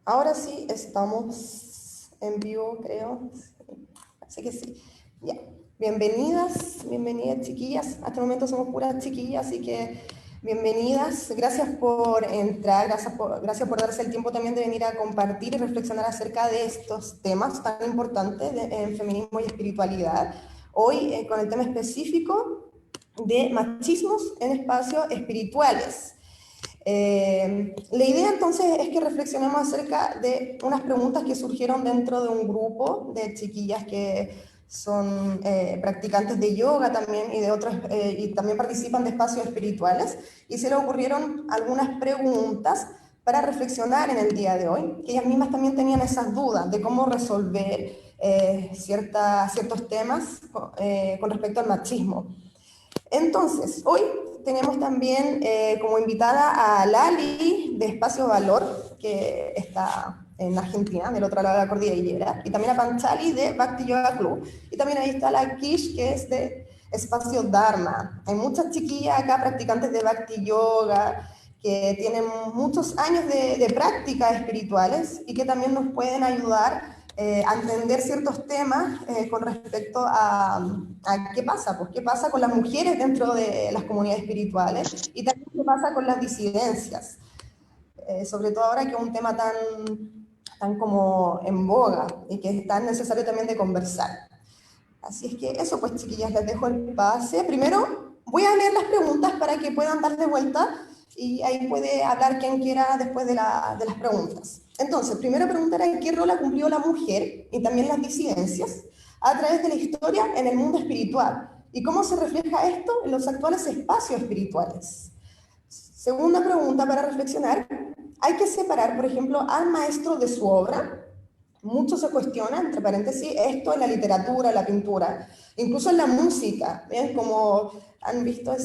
Ahora sí estamos en vivo, creo. Así que sí. Ya. Bienvenidas chiquillas. Hasta el momento somos puras chiquillas, así que bienvenidas. Gracias por entrar, gracias por darse el tiempo también de venir a compartir y reflexionar acerca de estos temas tan importantes en feminismo y espiritualidad. Hoy con el tema específico de machismos en espacios espirituales. La idea entonces es que reflexionemos acerca de unas preguntas que surgieron dentro de un grupo de chiquillas que son practicantes de yoga también y de otros y también participan de espacios espirituales, y se le ocurrieron algunas preguntas para reflexionar en el día de hoy, que ellas mismas también tenían esas dudas de cómo resolver ciertos temas con respecto al machismo. Entonces, hoy tenemos también como invitada a Lali de Espacio Valor, que está en Argentina, del otro lado de la cordillera, y también a Panchali de Bhakti Yoga Club, y también ahí está la Kish, que es de Espacio Dharma. Hay muchas chiquillas acá practicantes de Bhakti Yoga, que tienen muchos años de prácticas espirituales y que también nos pueden ayudar a entender ciertos temas con respecto a qué pasa, pues qué pasa con las mujeres dentro de las comunidades espirituales y también qué pasa con las disidencias, sobre todo ahora que es un tema tan como en boga y que es tan necesario también de conversar. Así es que eso, pues chiquillas, les dejo el pase. Primero voy a leer las preguntas para que puedan darle vuelta y ahí puede hablar quien quiera después de las preguntas. Entonces, primera pregunta era ¿qué rol ha cumplido la mujer y también las disidencias a través de la historia en el mundo espiritual? ¿Y cómo se refleja esto en los actuales espacios espirituales? Segunda pregunta para reflexionar, ¿hay que separar, por ejemplo, al maestro de su obra? Mucho se cuestiona, entre paréntesis, esto en la literatura, la pintura, incluso en la música, ¿bien? Como han visto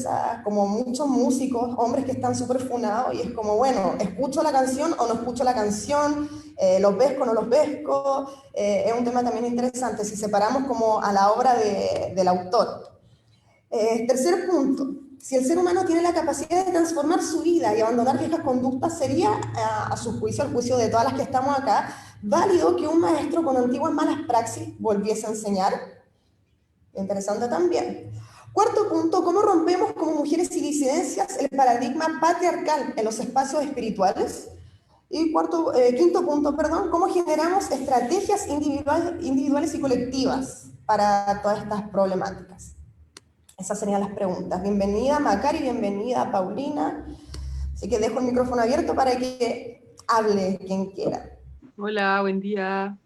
como muchos músicos, hombres que están súper funados y es como, bueno, ¿escucho la canción o no escucho la canción? ¿Los pesco o no los pesco? Es un tema también interesante, si separamos como a la obra del autor. Tercer punto, si el ser humano tiene la capacidad de transformar su vida y abandonar viejas conductas, ¿sería, a su juicio, al juicio de todas las que estamos acá, válido que un maestro con antiguas malas praxis volviese a enseñar? Interesante también. Cuarto punto, ¿cómo rompemos como mujeres y disidencias el paradigma patriarcal en los espacios espirituales? Y quinto punto, perdón, ¿cómo generamos estrategias individuales y colectivas para todas estas problemáticas? Esas serían las preguntas. Bienvenida Macari, bienvenida Paulina. Así que dejo el micrófono abierto para que hable quien quiera. Hola, buen día.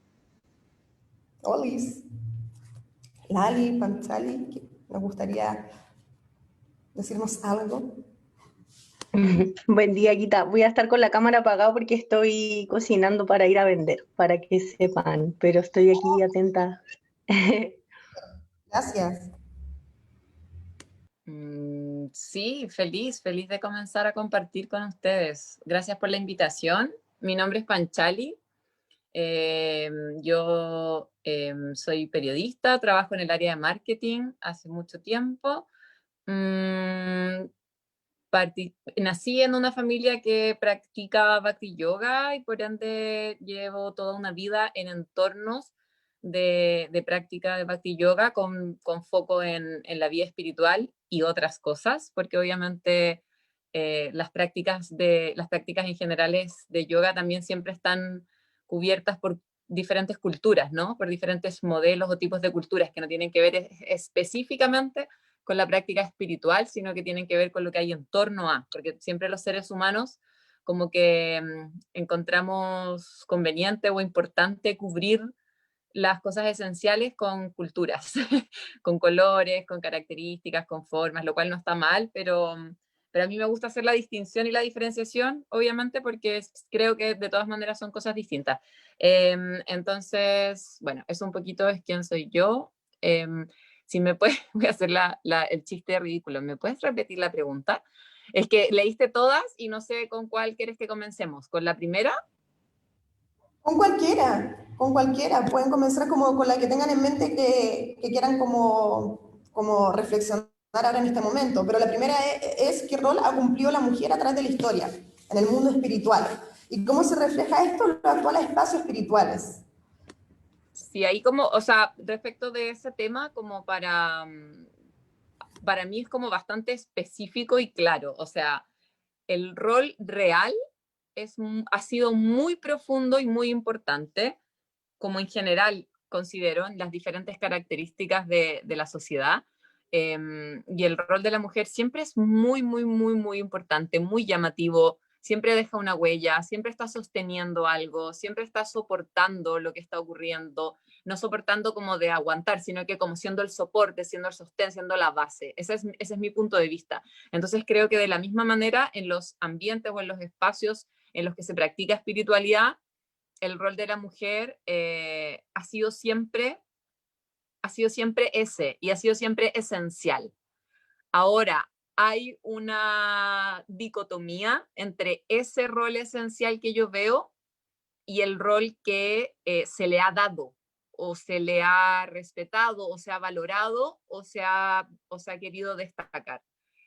Olis. Lali, Panchali, ¿nos gustaría decirnos algo? Buen día, Guita. Voy a estar con la cámara apagada porque estoy cocinando para ir a vender, para que sepan, pero estoy aquí atenta. Gracias. Sí, feliz de comenzar a compartir con ustedes. Gracias por la invitación. Mi nombre es Panchali. Yo soy periodista, trabajo en el área de marketing hace mucho tiempo. Nací en una familia que practica Bhakti Yoga y por ende llevo toda una vida en entornos de práctica de Bhakti Yoga con foco en la vida espiritual y otras cosas, porque obviamente las prácticas en generales de yoga también siempre están cubiertas por diferentes culturas, ¿no? Por diferentes modelos o tipos de culturas que no tienen que ver específicamente con la práctica espiritual, sino que tienen que ver con lo que hay en torno a, porque siempre los seres humanos como que encontramos conveniente o importante cubrir las cosas esenciales con culturas, con colores, con características, con formas, lo cual no está mal, pero a mí me gusta hacer la distinción y la diferenciación, obviamente, porque creo que de todas maneras son cosas distintas. Entonces, bueno, eso un poquito es quién soy yo. Si me puedes, voy a hacer el chiste ridículo. ¿Me puedes repetir la pregunta? Es que leíste todas y no sé con cuál quieres que comencemos. ¿Con la primera? Con cualquiera. Pueden comenzar como con la que tengan en mente que quieran como reflexionar ahora en este momento. Pero la primera es ¿qué rol ha cumplido la mujer a través de la historia en el mundo espiritual? ¿Y cómo se refleja esto en los actuales espacios espirituales? Sí, ahí como, o sea, respecto de ese tema, como para mí es como bastante específico y claro, o sea, el rol real ha sido muy profundo y muy importante, como en general considero en las diferentes características de la sociedad. Y el rol de la mujer siempre es muy, muy, muy, muy importante, muy llamativo, siempre deja una huella, siempre está sosteniendo algo, siempre está soportando lo que está ocurriendo, no soportando como de aguantar, sino que como siendo el soporte, siendo el sostén, siendo la base. Ese es mi punto de vista. Entonces creo que de la misma manera en los ambientes o en los espacios en los que se practica espiritualidad, el rol de la mujer ha sido siempre ese y ha sido siempre esencial. Ahora, hay una dicotomía entre ese rol esencial que yo veo y el rol que se le ha dado o se le ha respetado o se ha valorado o se ha querido destacar.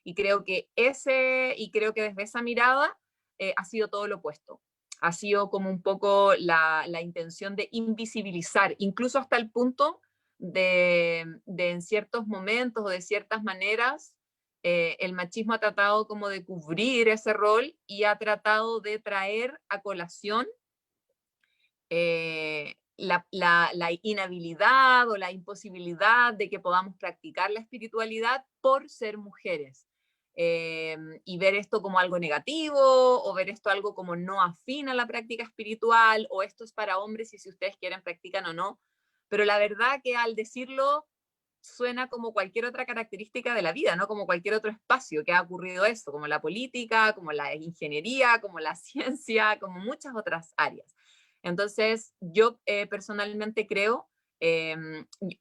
Y creo que desde esa mirada ha sido todo lo opuesto. Ha sido como un poco la intención de invisibilizar, incluso hasta el punto de en ciertos momentos o de ciertas maneras, el machismo ha tratado como de cubrir ese rol y ha tratado de traer a colación la inhabilidad o la imposibilidad de que podamos practicar la espiritualidad por ser mujeres. Y ver esto como algo negativo, o ver esto algo como no afín a la práctica espiritual, o esto es para hombres y si ustedes quieren practican o no. Pero la verdad que al decirlo suena como cualquier otra característica de la vida, ¿no? Como cualquier otro espacio que ha ocurrido esto, como la política, como la ingeniería, como la ciencia, como muchas otras áreas. Entonces, yo personalmente creo,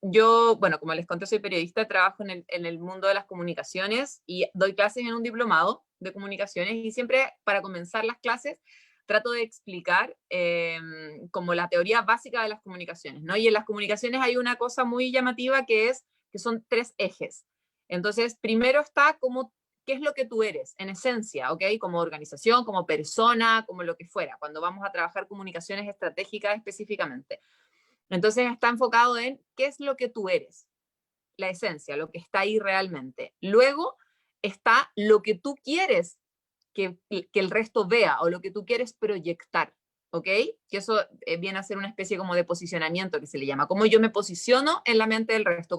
yo, bueno, como les conté, soy periodista, trabajo en el mundo de las comunicaciones y doy clases en un diplomado de comunicaciones y siempre para comenzar las clases trato de explicar como la teoría básica de las comunicaciones, ¿no? Y en las comunicaciones hay una cosa muy llamativa que son 3 ejes. Entonces, primero está como qué es lo que tú eres, en esencia, ¿ok? Como organización, como persona, como lo que fuera, cuando vamos a trabajar comunicaciones estratégicas específicamente. Entonces está enfocado en qué es lo que tú eres, la esencia, lo que está ahí realmente. Luego está lo que tú quieres que el resto vea o lo que tú quieres proyectar, ¿ok? Que eso viene a ser una especie como de posicionamiento que se le llama, cómo yo me posiciono en la mente del resto,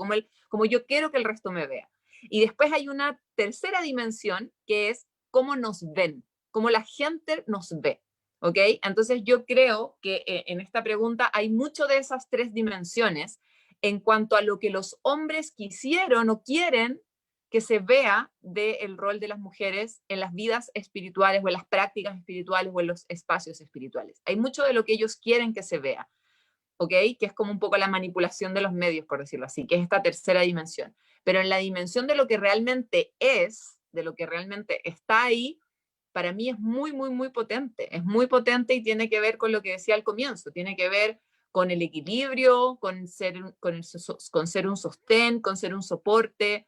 como yo quiero que el resto me vea. Y después hay una tercera dimensión que es cómo nos ven, cómo la gente nos ve, ¿ok? Entonces yo creo que en esta pregunta hay mucho de esas 3 dimensiones en cuanto a lo que los hombres quisieron o quieren que se vea del rol de las mujeres en las vidas espirituales o en las prácticas espirituales o en los espacios espirituales. Hay mucho de lo que ellos quieren que se vea, ¿ok? Que es como un poco la manipulación de los medios, por decirlo así, que es esta tercera dimensión. Pero en la dimensión de lo que realmente es, de lo que realmente está ahí, para mí es muy, muy, muy potente. Es muy potente y tiene que ver con lo que decía al comienzo, tiene que ver con el equilibrio, con ser un sostén, con ser un soporte,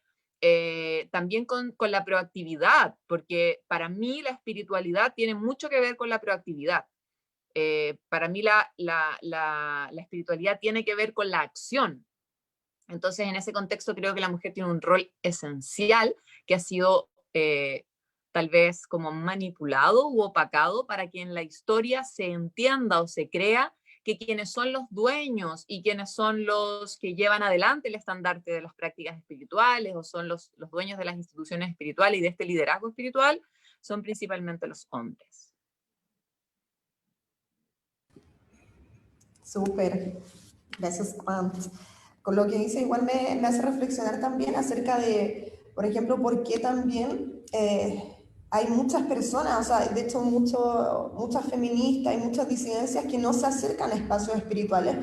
también con la proactividad, porque para mí la espiritualidad tiene mucho que ver con la proactividad. Para mí la espiritualidad tiene que ver con la acción. Entonces, en ese contexto creo que la mujer tiene un rol esencial que ha sido tal vez como manipulado u opacado para que en la historia se entienda o se crea que quienes son los dueños y quienes son los que llevan adelante el estandarte de las prácticas espirituales o son los dueños de las instituciones espirituales y de este liderazgo espiritual son principalmente los hombres. Súper, gracias, Pant. Con lo que dice igual me hace reflexionar también acerca de, por ejemplo, por qué también hay muchas personas, o sea, de hecho muchas feministas y muchas disidencias que no se acercan a espacios espirituales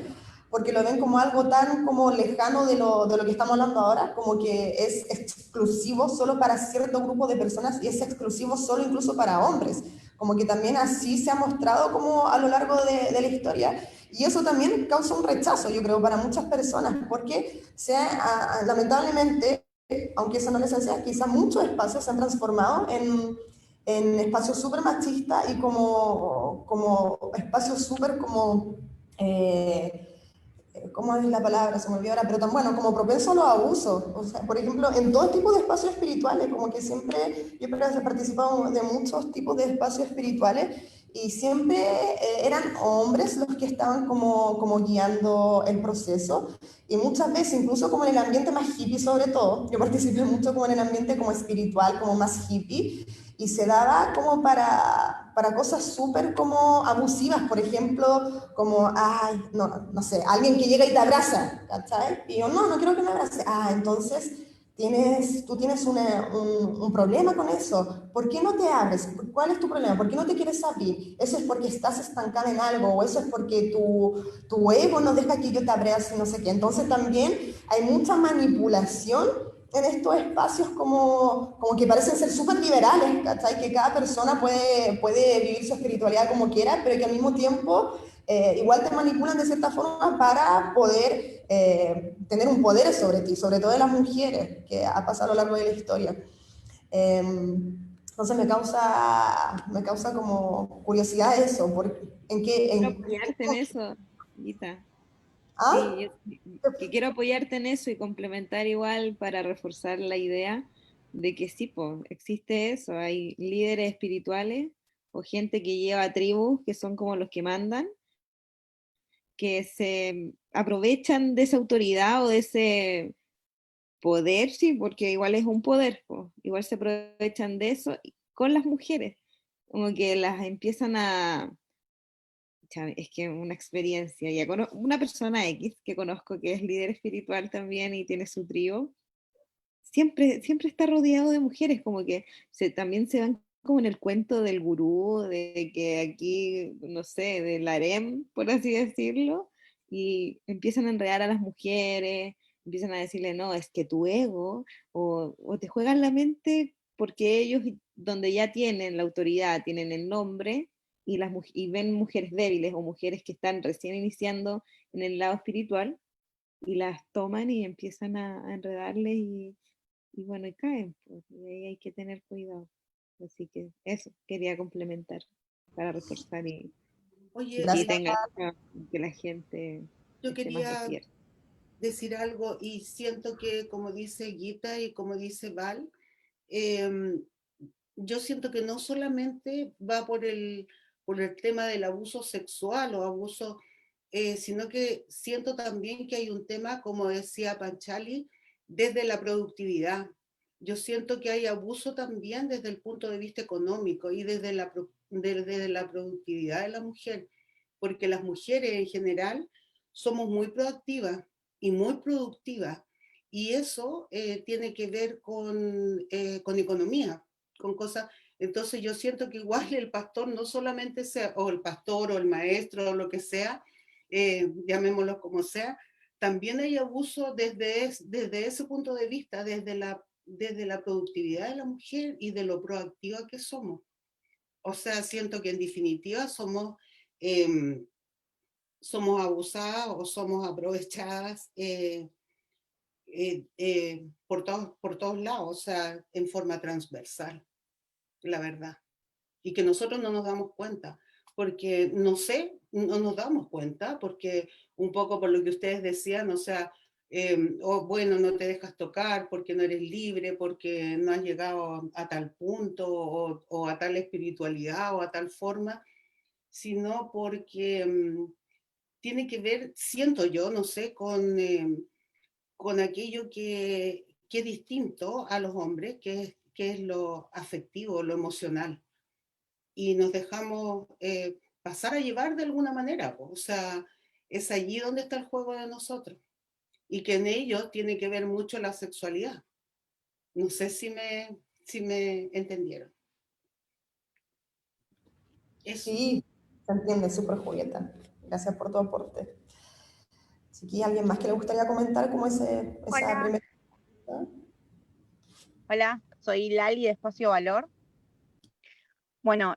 porque lo ven como algo tan como lejano de lo que estamos hablando ahora, como que es exclusivo solo para cierto grupo de personas y es exclusivo solo incluso para hombres, como que también así se ha mostrado como a lo largo de la historia. Y eso también causa un rechazo, yo creo, para muchas personas, porque lamentablemente, aunque eso no les esencia, quizás muchos espacios se han transformado en espacios súper machistas y como espacios súper como... ¿cómo es la palabra? Se me olvidó ahora, pero tan bueno, como propenso a los abusos. O sea, por ejemplo, en todo tipo de espacios espirituales, como que siempre, yo he participado de muchos tipos de espacios espirituales y siempre eran hombres los que estaban como guiando el proceso. Y muchas veces, incluso como en el ambiente más hippie sobre todo, yo participé mucho como en el ambiente como espiritual, como más hippie, y se daba como para cosas súper como abusivas, por ejemplo, como, ay, no sé, alguien que llega y te abraza, ¿cachai? Y yo, no quiero que me abrace. Ah, entonces tú tienes un problema con eso. ¿Por qué no te abres? ¿Cuál es tu problema? ¿Por qué no te quieres abrir? ¿Eso es porque estás estancada en algo? ¿O eso es porque tu ego no deja que yo te abrace y no sé qué? Entonces también hay mucha manipulación en estos espacios como que parecen ser súper liberales, ¿cachai? Que cada persona puede vivir su espiritualidad como quiera, pero que al mismo tiempo igual te manipulan de cierta forma para poder tener un poder sobre ti, sobre todo de las mujeres, que ha pasado a lo largo de la historia. Entonces me causa como curiosidad eso, ¿en qué? Quiero apoyarte en eso, Gita. ¿Ah? Sí, que quiero apoyarte en eso y complementar igual para reforzar la idea de que sí, po, existe eso, hay líderes espirituales o gente que lleva tribus que son como los que mandan, que se aprovechan de esa autoridad o de ese poder, sí, porque igual es un poder, po, igual se aprovechan de eso con las mujeres, como que las empiezan a es que una experiencia, ya una persona X que conozco que es líder espiritual también y tiene su trío, siempre está rodeado de mujeres, como que también se van como en el cuento del gurú, de que aquí, no sé, del harem, por así decirlo, y empiezan a enredar a las mujeres, empiezan a decirle, no, es que tu ego, o te juegan la mente porque ellos, donde ya tienen la autoridad, tienen el nombre, y ven mujeres débiles o mujeres que están recién iniciando en el lado espiritual, y las toman y empiezan a enredarles y bueno, y caen, pues, y ahí hay que tener cuidado. Así que eso quería complementar para reforzar Oye, y Gracias. tengan que la gente yo esté más quería despierta. decir algo y siento que, como dice Gita y como dice Val, em, yo siento que no solamente va por el tema del abuso sexual o abuso, sino que siento también que hay un tema, como decía Panchali, desde la productividad. Yo siento que hay abuso también desde el punto de vista económico y desde la productividad de la mujer, porque las mujeres en general somos muy proactivas y muy productivas, y eso tiene que ver con economía, con cosas. Entonces yo siento que igual el pastor no solamente sea, o el pastor o el maestro o lo que sea, llamémoslo como sea, también hay abuso desde ese punto de vista, desde la productividad de la mujer y de lo proactiva que somos. O sea, siento que en definitiva eh, somos abusadas o somos aprovechadas por todos lados, o sea, en forma transversal, la verdad. Y que nosotros no nos damos cuenta, porque no sé, no nos damos cuenta, porque un poco por lo que ustedes decían, o sea, o bueno, no te dejas tocar porque no eres libre, porque no has llegado a tal punto o a tal espiritualidad o a tal forma, sino porque tiene que ver, siento yo, no sé, con aquello que es distinto a los hombres, que es lo afectivo, lo emocional, y nos dejamos pasar a llevar de alguna manera, o sea, es allí donde está el juego de nosotros, y que en ello tiene que ver mucho la sexualidad. No sé si me entendieron. Eso. Sí, se entiende, súper Julieta. Gracias por tu aporte. Si aquí alguien más que le gustaría comentar como esa Hola, primera... hola, soy Lali de Espacio Valor. Bueno,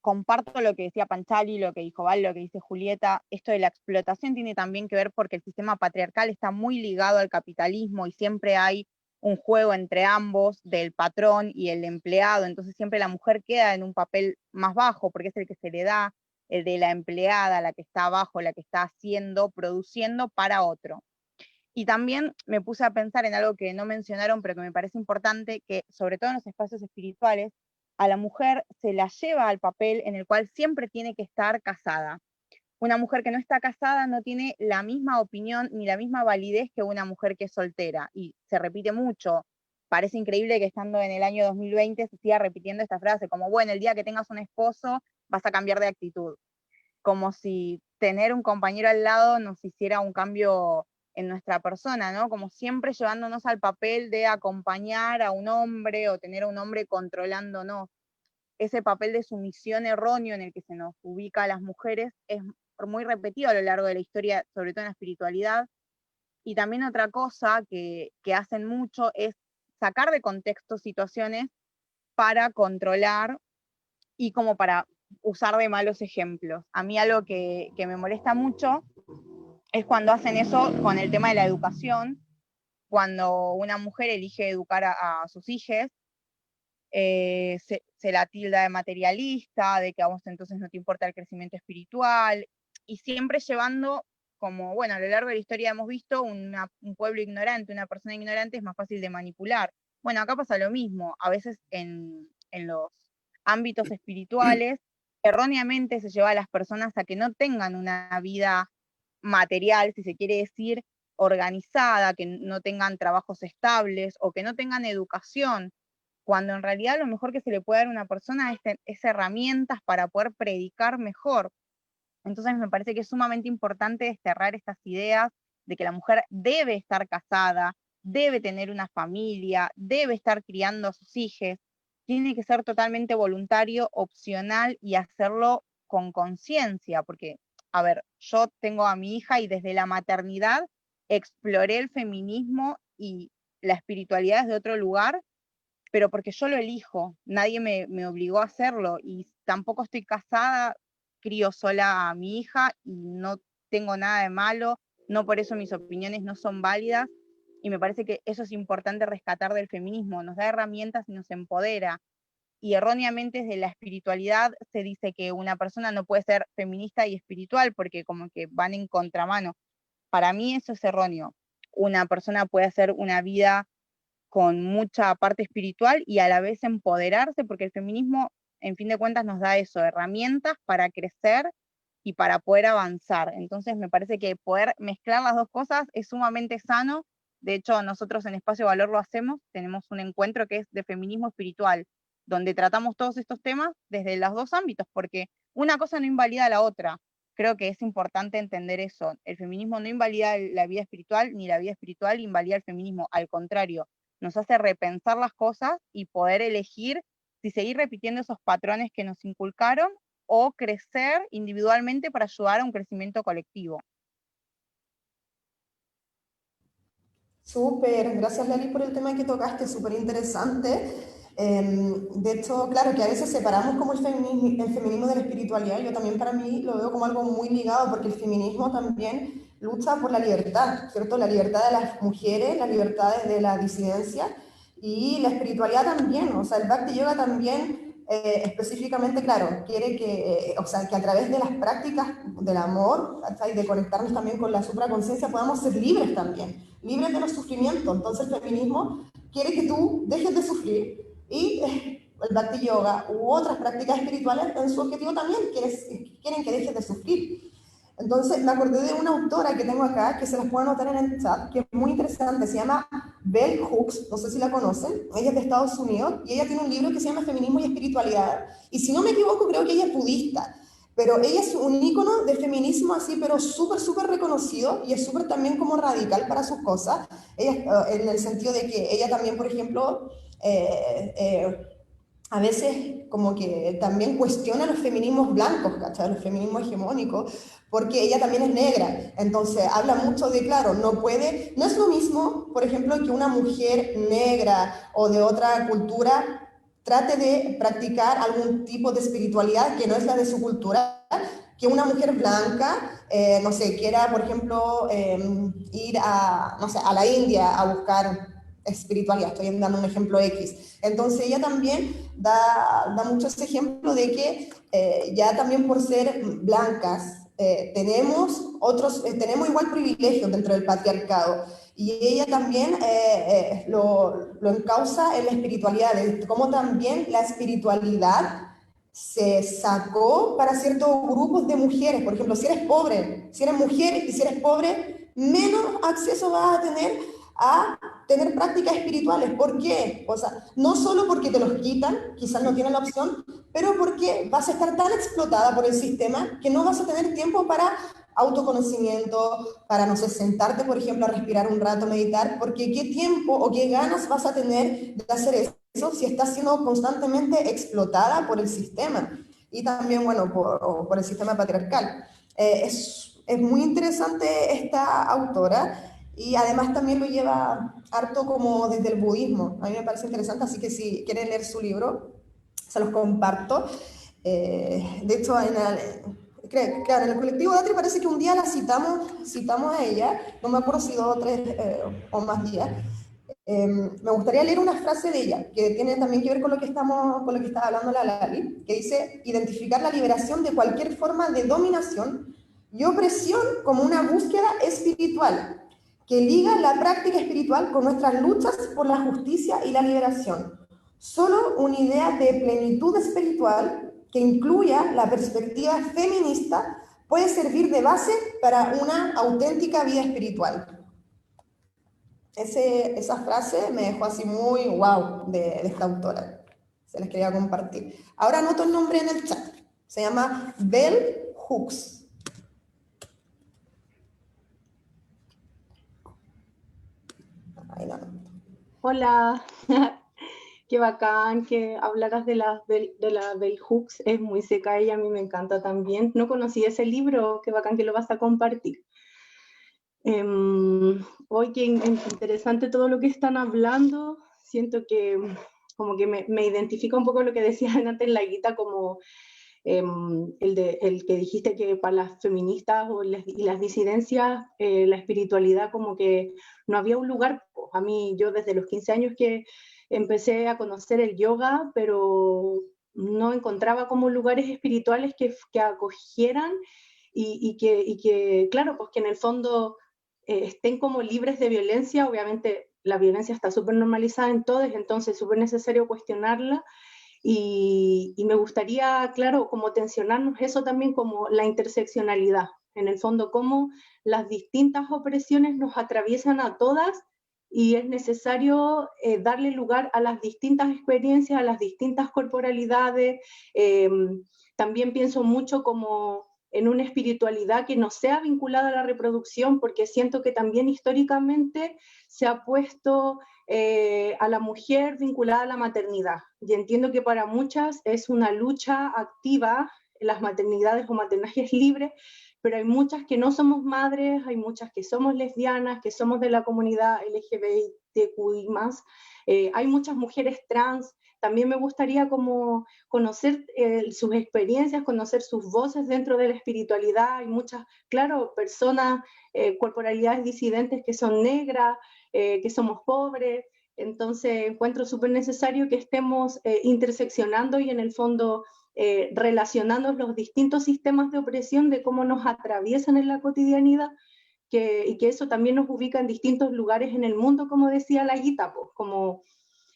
comparto lo que decía Panchali, lo que dijo Val, lo que dice Julieta. Esto de la explotación tiene también que ver porque el sistema patriarcal está muy ligado al capitalismo y siempre hay un juego entre ambos, del patrón y el empleado, entonces siempre la mujer queda en un papel más bajo, porque es el que se le da, el de la empleada, la que está abajo, la que está haciendo, produciendo para otro. Y también me puse a pensar en algo que no mencionaron, pero que me parece importante, que sobre todo en los espacios espirituales, a la mujer se la lleva al papel en el cual siempre tiene que estar casada. Una mujer que no está casada no tiene la misma opinión ni la misma validez que una mujer que es soltera. Y se repite mucho. Parece increíble que estando en el año 2020 se siga repitiendo esta frase, como, bueno, el día que tengas un esposo vas a cambiar de actitud. Como si tener un compañero al lado nos hiciera un cambio en nuestra persona, ¿no? Como siempre llevándonos al papel de acompañar a un hombre o tener a un hombre controlándonos. Ese papel de sumisión erróneo en el que se nos ubica a las mujeres es muy repetido a lo largo de la historia, sobre todo en la espiritualidad. Y también otra cosa que hacen mucho es sacar de contexto situaciones para controlar y como para usar de malos ejemplos. A mí algo que me molesta mucho es cuando hacen eso con el tema de la educación, cuando una mujer elige educar a sus hijos, se la tilda de materialista, de que a vos entonces no te importa el crecimiento espiritual, y siempre llevando como, bueno, a lo largo de la historia hemos visto un pueblo ignorante, una persona ignorante es más fácil de manipular. Bueno, acá pasa lo mismo, a veces en los ámbitos espirituales, erróneamente se lleva a las personas a que no tengan una vida material, si se quiere decir, organizada, que no tengan trabajos estables o que no tengan educación, cuando en realidad lo mejor que se le puede dar a una persona es herramientas para poder predicar mejor. Entonces me parece que es sumamente importante desterrar estas ideas de que la mujer debe estar casada, debe tener una familia, debe estar criando a sus hijos, tiene que ser totalmente voluntario, opcional y hacerlo con conciencia, porque, a ver, yo tengo a mi hija y desde la maternidad exploré el feminismo y la espiritualidad desde otro lugar, pero porque yo lo elijo, nadie me obligó a hacerlo y tampoco estoy casada, crío sola a mi hija y no tengo nada de malo, no por eso mis opiniones no son válidas y me parece que eso es importante rescatar del feminismo, nos da herramientas y nos empodera. Y erróneamente desde la espiritualidad se dice que una persona no puede ser feminista y espiritual porque como que van en contramano. Para mí eso es erróneo. Una persona puede hacer una vida con mucha parte espiritual y a la vez empoderarse, porque el feminismo, en fin de cuentas, nos da eso, herramientas para crecer y para poder avanzar. Entonces me parece que poder mezclar las dos cosas es sumamente sano. De hecho, nosotros en Espacio Valor lo hacemos, tenemos un encuentro que es de feminismo espiritual, donde tratamos todos estos temas desde los dos ámbitos, porque una cosa no invalida a la otra. Creo que es importante entender eso. El feminismo no invalida la vida espiritual, ni la vida espiritual invalida el feminismo. Al contrario, nos hace repensar las cosas y poder elegir si seguir repitiendo esos patrones que nos inculcaron o crecer individualmente para ayudar a un crecimiento colectivo. Súper, gracias Lali por el tema que tocaste, súper interesante. De hecho, claro que a veces separamos como el feminismo de la espiritualidad, yo también para mí lo veo como algo muy ligado porque el feminismo también lucha por la libertad, ¿cierto? La libertad de las mujeres, la libertad de la disidencia y la espiritualidad también, o sea, el Bhakti Yoga también específicamente, claro, quiere que, o sea, que a través de las prácticas del amor, ¿cachai? De conectarnos también con la supraconciencia podamos ser libres también, libres de los sufrimientos. Entonces el feminismo quiere que tú dejes de sufrir y el Bhakti Yoga u otras prácticas espirituales en su objetivo también quieren que dejes de sufrir. Entonces me acordé de una autora que tengo acá, que se las puedo anotar en el chat, que es muy interesante, se llama Bell Hooks, no sé si la conocen, ella es de Estados Unidos y ella tiene un libro que se llama Feminismo y Espiritualidad, y si no me equivoco creo que ella es budista, pero ella es un ícono de feminismo así, pero súper, súper reconocido y es súper también como radical para sus cosas, ella, en el sentido de que ella también, por ejemplo, a veces como que también cuestiona los feminismos blancos, ¿cachai? Los feminismos hegemónicos, porque ella también es negra, entonces habla mucho de, claro, no es lo mismo, por ejemplo, que una mujer negra o de otra cultura trate de practicar algún tipo de espiritualidad que no es la de su cultura, que una mujer blanca, no sé, quiera, por ejemplo, ir a, no sé, a la India a buscar espiritualidad, estoy dando un ejemplo X. Entonces ella también da mucho ese ejemplo de que ya también por ser blancas, tenemos igual privilegios dentro del patriarcado, y ella también lo encausa en la espiritualidad, de cómo también la espiritualidad se sacó para ciertos grupos de mujeres. Por ejemplo, si eres pobre, si eres mujer y si eres pobre, menos acceso vas a tener prácticas espirituales. ¿Por qué? O sea, no solo porque te los quitan, quizás no tienen la opción, pero porque vas a estar tan explotada por el sistema que no vas a tener tiempo para autoconocimiento, para, no sé, sentarte, por ejemplo, a respirar un rato, meditar, porque qué tiempo o qué ganas vas a tener de hacer eso si estás siendo constantemente explotada por el sistema y también, bueno, por el sistema patriarcal. Es muy interesante esta autora. Y además también lo lleva harto como desde el budismo. A mí me parece interesante, así que si quieren leer su libro, se los comparto. De hecho, claro, en el colectivo de Atri parece que un día la citamos a ella, no me acuerdo si 2 o 3 o más días. Me gustaría leer una frase de ella, que tiene también que ver con lo que estaba hablando la Lali, que dice: identificar la liberación de cualquier forma de dominación y opresión como una búsqueda espiritual, que liga la práctica espiritual con nuestras luchas por la justicia y la liberación. Solo una idea de plenitud espiritual que incluya la perspectiva feminista puede servir de base para una auténtica vida espiritual. Esa frase me dejó así muy wow de esta autora. Se las quería compartir. Ahora anoto el nombre en el chat. Se llama Bell Hooks. Ahí la anoto. Hola, qué bacán que hablaras de la Bell Hooks, es muy seca ella, a mí me encanta también. No conocí ese libro, qué bacán que lo vas a compartir. Hoy qué interesante todo lo que están hablando, siento que como que me identifica un poco lo que decías antes en la guita, como el que dijiste que para las feministas y las disidencias, la espiritualidad como que no había un lugar. A mí, yo desde los 15 años que empecé a conocer el yoga, pero no encontraba como lugares espirituales que acogieran y que, claro, pues que en el fondo estén como libres de violencia. Obviamente la violencia está súper normalizada en todos, entonces es súper necesario cuestionarla. Y me gustaría, claro, como tensionarnos eso también, como la interseccionalidad, en el fondo, cómo las distintas opresiones nos atraviesan a todas y es necesario darle lugar a las distintas experiencias, a las distintas corporalidades. También pienso mucho como en una espiritualidad que no sea vinculada a la reproducción, porque siento que también históricamente se ha puesto a la mujer vinculada a la maternidad. Y entiendo que para muchas es una lucha activa, las maternidades o maternajes libres, pero hay muchas que no somos madres, hay muchas que somos lesbianas, que somos de la comunidad LGBTQI+, hay muchas mujeres trans. También me gustaría como conocer sus experiencias, conocer sus voces dentro de la espiritualidad. Hay muchas, claro, personas, corporalidades disidentes que son negras, que somos pobres. Entonces encuentro súper necesario que estemos interseccionando y en el fondo relacionando los distintos sistemas de opresión, de cómo nos atraviesan en la cotidianidad, y que eso también nos ubica en distintos lugares en el mundo, como decía la Guita, pues como,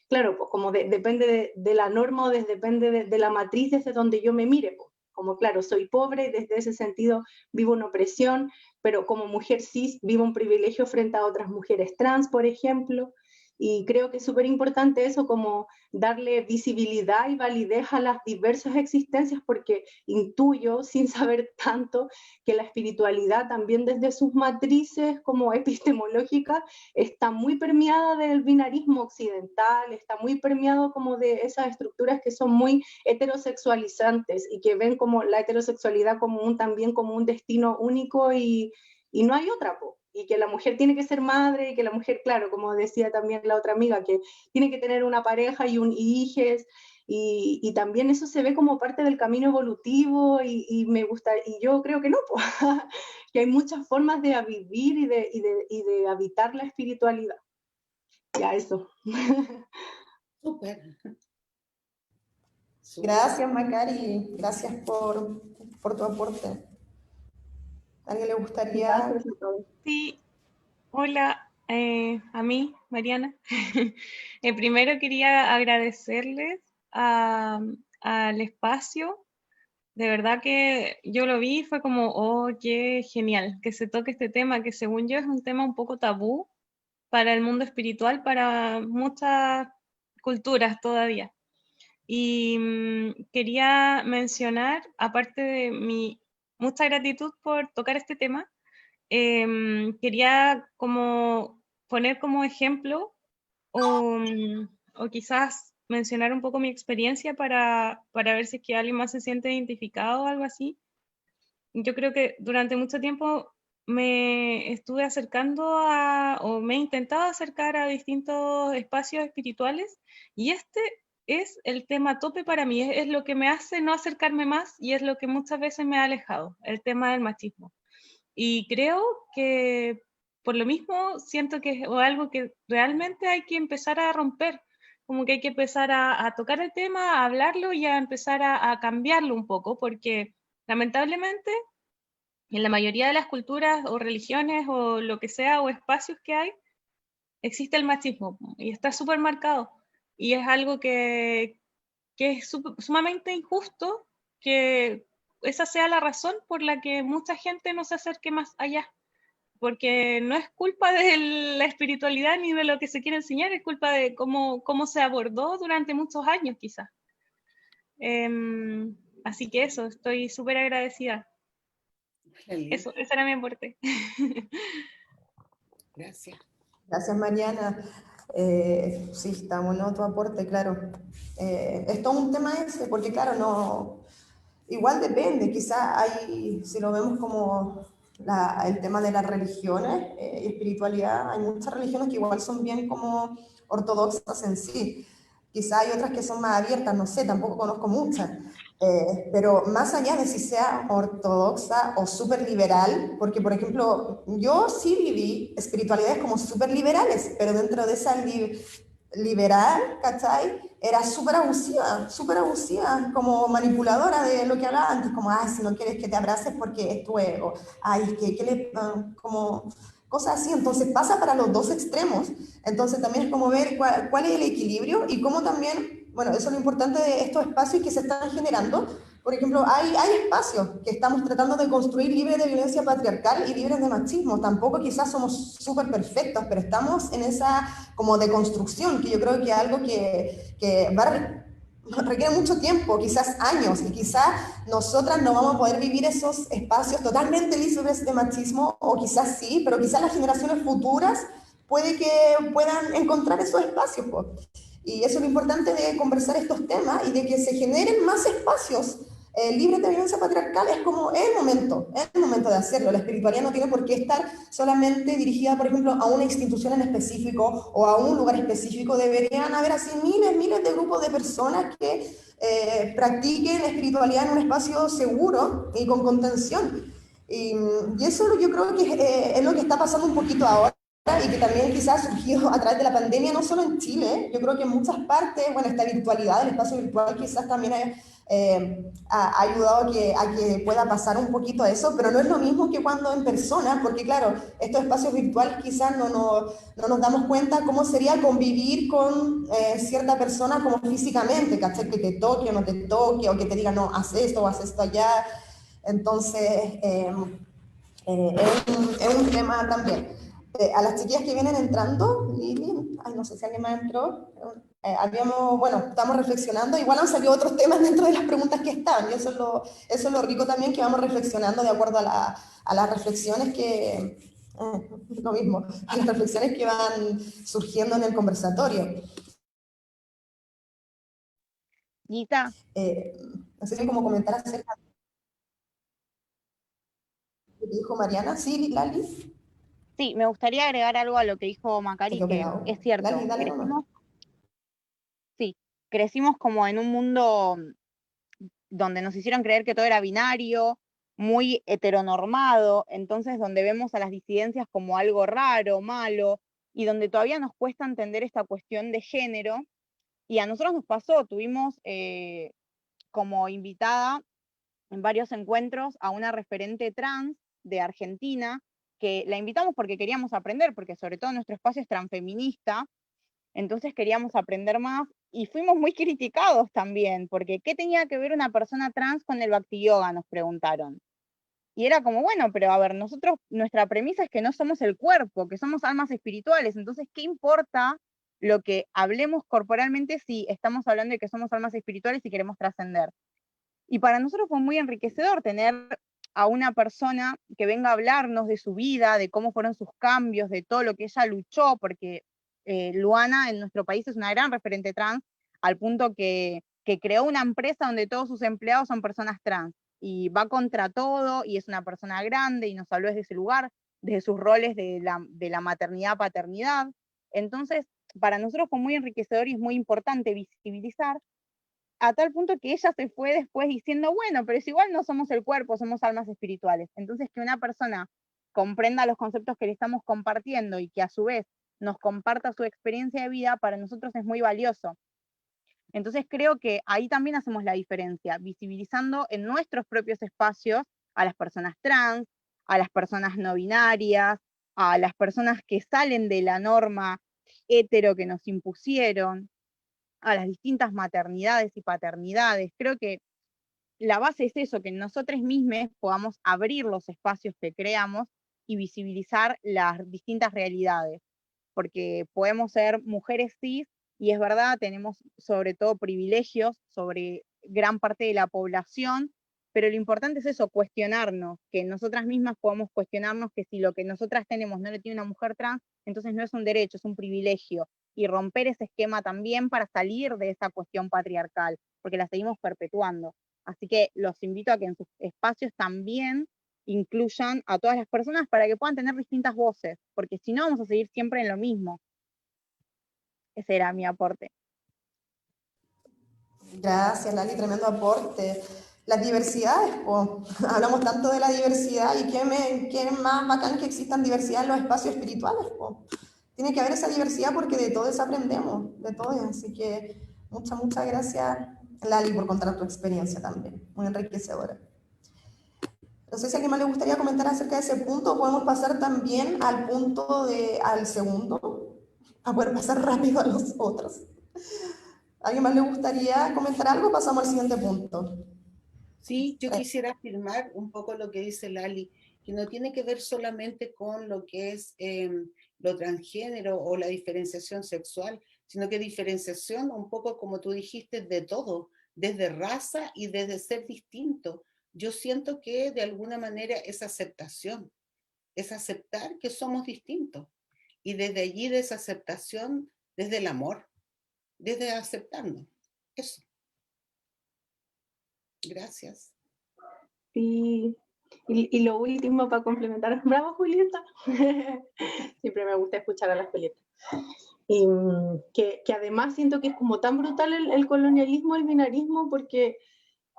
claro, pues como depende de la norma o depende de la matriz desde donde yo me mire, pues. Como claro, soy pobre y desde ese sentido vivo una opresión, pero como mujer cis vivo un privilegio frente a otras mujeres trans, por ejemplo. Y creo que es súper importante eso, como darle visibilidad y validez a las diversas existencias, porque intuyo, sin saber tanto, que la espiritualidad también desde sus matrices como epistemológicas está muy permeada del binarismo occidental, está muy permeado como de esas estructuras que son muy heterosexualizantes y que ven como la heterosexualidad como también como un destino único y no hay otra, po. Y que la mujer tiene que ser madre, y que la mujer, claro, como decía también la otra amiga, que tiene que tener una pareja y hijes, y también eso se ve como parte del camino evolutivo, y me gusta, y yo creo que no, po, que hay muchas formas de vivir y de habitar la espiritualidad. Ya eso. Súper. Gracias, Macari. Gracias por tu aporte. ¿A alguien le gustaría? Gracias a todos. Sí, hola, a mí, Mariana. Primero quería agradecerles al espacio. De verdad que yo lo vi y fue como, oh, qué genial que se toque este tema, que según yo es un tema un poco tabú para el mundo espiritual, para muchas culturas todavía. Y quería mencionar, aparte de mi mucha gratitud por tocar este tema, quería como poner como ejemplo o quizás mencionar un poco mi experiencia para ver si es que alguien más se siente identificado o algo así. Yo creo que durante mucho tiempo me estuve acercando o me he intentado acercar a distintos espacios espirituales y este es el tema tope para mí, es lo que me hace no acercarme más y es lo que muchas veces me ha alejado, el tema del machismo. Y creo que por lo mismo siento que es algo que realmente hay que empezar a romper, como que hay que empezar a tocar el tema, a hablarlo y a empezar a cambiarlo un poco, porque lamentablemente en la mayoría de las culturas o religiones o lo que sea o espacios que hay, existe el machismo y está súper marcado. Y es algo que es sumamente injusto que esa sea la razón por la que mucha gente no se acerque más allá, porque no es culpa de la espiritualidad ni de lo que se quiere enseñar, es culpa de cómo se abordó durante muchos años quizás. Así que eso, estoy súper agradecida. Eso, ese era mi aporte. Gracias. Gracias, Mariana. Sí, está bueno tu aporte, claro. Es todo un tema ese, porque claro, no, igual depende, quizá hay, si lo vemos como el tema de las religiones y espiritualidad, hay muchas religiones que igual son bien como ortodoxas en sí. Quizá hay otras que son más abiertas, no sé, tampoco conozco muchas. Pero más allá de si sea ortodoxa o súper liberal, porque por ejemplo, yo sí viví espiritualidades como súper liberales, pero dentro de esa liberal, ¿cachai? Era súper abusiva, como manipuladora de lo que hablaba antes, como, ay, si no quieres que te abraces porque es tu ego, ay, es que como cosas así, entonces pasa para los dos extremos, entonces también es como ver cuál es el equilibrio y cómo también, bueno, eso es lo importante de estos espacios que se están generando. Por ejemplo, hay espacios que estamos tratando de construir libres de violencia patriarcal y libres de machismo. Tampoco quizás somos súper perfectos, pero estamos en esa como deconstrucción, que yo creo que es algo que requiere mucho tiempo, quizás años, y quizás nosotras no vamos a poder vivir esos espacios totalmente libres de machismo, o quizás sí, pero quizás las generaciones futuras puede que puedan encontrar esos espacios, pues. Y eso es lo importante de conversar estos temas y de que se generen más espacios libres de violencia patriarcal. Es como es el momento de hacerlo. La espiritualidad no tiene por qué estar solamente dirigida, por ejemplo, a una institución en específico o a un lugar específico. Deberían haber así miles de grupos de personas que practiquen espiritualidad en un espacio seguro y con contención. Y eso yo creo que es lo que está pasando un poquito ahora y que también quizás ha surgido a través de la pandemia, no solo en Chile, yo creo que en muchas partes, bueno, esta virtualidad, el espacio virtual quizás también ha ayudado a que pueda pasar un poquito eso, pero no es lo mismo que cuando en persona, porque claro, estos espacios virtuales quizás no nos damos cuenta cómo sería convivir con cierta persona como físicamente, ¿cachai? Que te toque o no te toque, o que te diga, no, haz esto o haz esto allá. Entonces, es un tema también. A las chiquillas que vienen entrando, Lili, ay, no sé si alguien más entró, bueno, estamos reflexionando, igual han salido otros temas dentro de las preguntas que están, y eso es lo rico también, que vamos reflexionando de acuerdo a las reflexiones lo mismo, a las reflexiones que van surgiendo en el conversatorio. Gita, No sé si cómo comentar acerca de lo que dijo Mariana, ¿sí, Lali? sí, me gustaría agregar algo a lo que dijo Se Macari, quedó que pegado. es cierto, Lali, dale nomás. crecimos como en un mundo donde nos hicieron creer que todo era binario, muy heteronormado, entonces donde vemos a las disidencias como algo raro, malo, y donde todavía nos cuesta entender esta cuestión de género, y a nosotros nos pasó, tuvimos como invitada en varios encuentros a una referente trans de Argentina, que la invitamos porque queríamos aprender, porque sobre todo nuestro espacio es transfeminista, entonces queríamos aprender más, y fuimos muy criticados también, porque ¿qué tenía que ver una persona trans con el Bhakti Yoga?, nos preguntaron. Y era como, bueno, pero a ver, nosotros, nuestra premisa es que no somos el cuerpo, que somos almas espirituales, entonces, ¿qué importa lo que hablemos corporalmente si estamos hablando de que somos almas espirituales y queremos trascender? Y para nosotros fue muy enriquecedor tener a una persona que venga a hablarnos de su vida, de cómo fueron sus cambios, de todo lo que ella luchó, porque Luana en nuestro país es una gran referente trans, al punto que creó una empresa donde todos sus empleados son personas trans, y va contra todo, y es una persona grande, y nos habló desde ese lugar, desde sus roles de la maternidad, paternidad. Entonces, para nosotros fue muy enriquecedor y es muy importante visibilizar, a tal punto que ella se fue después diciendo, bueno, pero es igual, no somos el cuerpo, somos almas espirituales. Entonces, que una persona comprenda los conceptos que le estamos compartiendo y que a su vez nos comparta su experiencia de vida, para nosotros es muy valioso. Entonces creo que ahí también hacemos la diferencia, visibilizando en nuestros propios espacios a las personas trans, a las personas no binarias, a las personas que salen de la norma hetero que nos impusieron, a las distintas maternidades y paternidades. Creo que la base es eso, que nosotros mismos podamos abrir los espacios que creamos y visibilizar las distintas realidades, porque podemos ser mujeres cis, y es verdad, tenemos sobre todo privilegios sobre gran parte de la población, pero lo importante es eso, cuestionarnos, que nosotras mismas podamos cuestionarnos que si lo que nosotras tenemos no lo tiene una mujer trans, entonces no es un derecho, es un privilegio, y romper ese esquema también para salir de esa cuestión patriarcal, porque la seguimos perpetuando. Así que los invito a que en sus espacios también incluyan a todas las personas para que puedan tener distintas voces, porque si no vamos a seguir siempre en lo mismo. Ese era mi aporte. Gracias, Lali, tremendo aporte. Las diversidades, po. Hablamos tanto de la diversidad, y qué más bacán que existan diversidad en los espacios espirituales, po. Tiene que haber esa diversidad porque de todos aprendemos, de todos. Así que muchas gracias, Lali, por contar tu experiencia también, muy enriquecedora. No sé si a alguien más le gustaría comentar acerca de ese punto, o podemos pasar también al al segundo, a poder pasar rápido a los otros. ¿A alguien más le gustaría comentar algo? Pasamos al siguiente punto. Sí, yo quisiera afirmar un poco lo que dice Lali, que no tiene que ver solamente con lo que es lo transgénero o la diferenciación sexual, sino que diferenciación un poco, como tú dijiste, de todo, desde raza y desde ser distinto. Yo siento que de alguna manera es aceptación, es aceptar que somos distintos, y desde allí, de esa aceptación, desde el amor, desde aceptarnos. Eso. Gracias. Y lo último para complementar, bravo Julieta, siempre me gusta escuchar a las Julietas, y que además siento que es como tan brutal el colonialismo, el binarismo, porque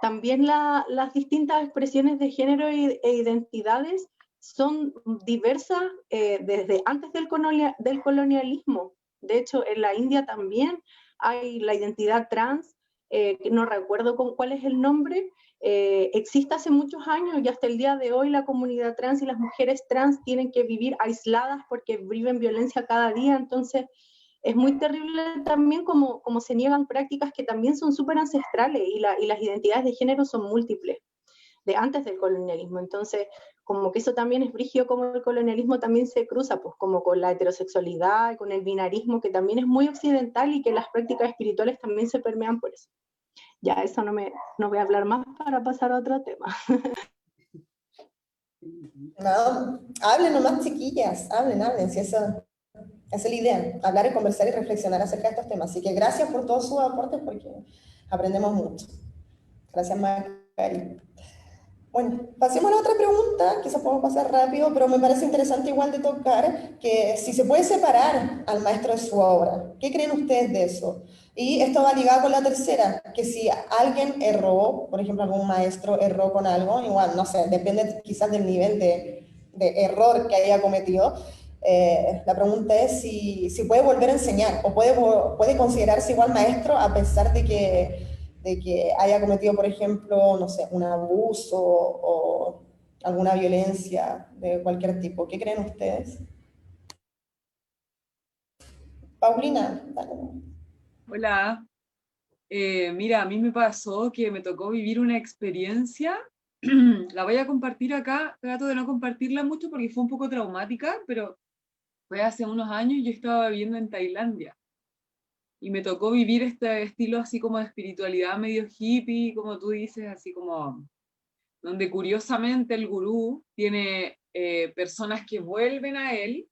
también las distintas expresiones de género e identidades son diversas desde antes del colonialismo. De hecho, en la India también hay la identidad trans, no recuerdo cuál es el nombre, existe hace muchos años, y hasta el día de hoy la comunidad trans y las mujeres trans tienen que vivir aisladas porque viven violencia cada día. Entonces es muy terrible también como se niegan prácticas que también son súper ancestrales, y las identidades de género son múltiples, de antes del colonialismo. Entonces, como que eso también es brígido, como el colonialismo también se cruza, pues, como con la heterosexualidad, con el binarismo, que también es muy occidental, y que las prácticas espirituales también se permean por eso. Ya, eso no voy a hablar más para pasar a otro tema. No, hablen nomás, chiquillas, hablen, si esa es la idea, hablar y conversar y reflexionar acerca de estos temas. Así que gracias por todos sus aportes, porque aprendemos mucho. Gracias, Macari. Bueno, pasemos a la otra pregunta, quizás podemos pasar rápido, pero me parece interesante igual de tocar que si se puede separar al maestro de su obra. ¿Qué creen ustedes de eso? Y esto va ligado con la tercera, que si alguien erró, por ejemplo, algún maestro erró con algo, igual, no sé, depende quizás del nivel de error que haya cometido, La pregunta es si puede volver a enseñar o puede considerarse igual maestro a pesar de que haya cometido, por ejemplo, no sé, un abuso o alguna violencia de cualquier tipo. ¿Qué creen ustedes? Paulina, dale. Hola. Mira, a mí me pasó que me tocó vivir una experiencia, la voy a compartir acá, trato de no compartirla mucho porque fue un poco traumática, pero fue hace unos años, yo estaba viviendo en Tailandia y me tocó vivir este estilo así como de espiritualidad medio hippie, como tú dices, así como donde curiosamente el gurú tiene personas que vuelven a él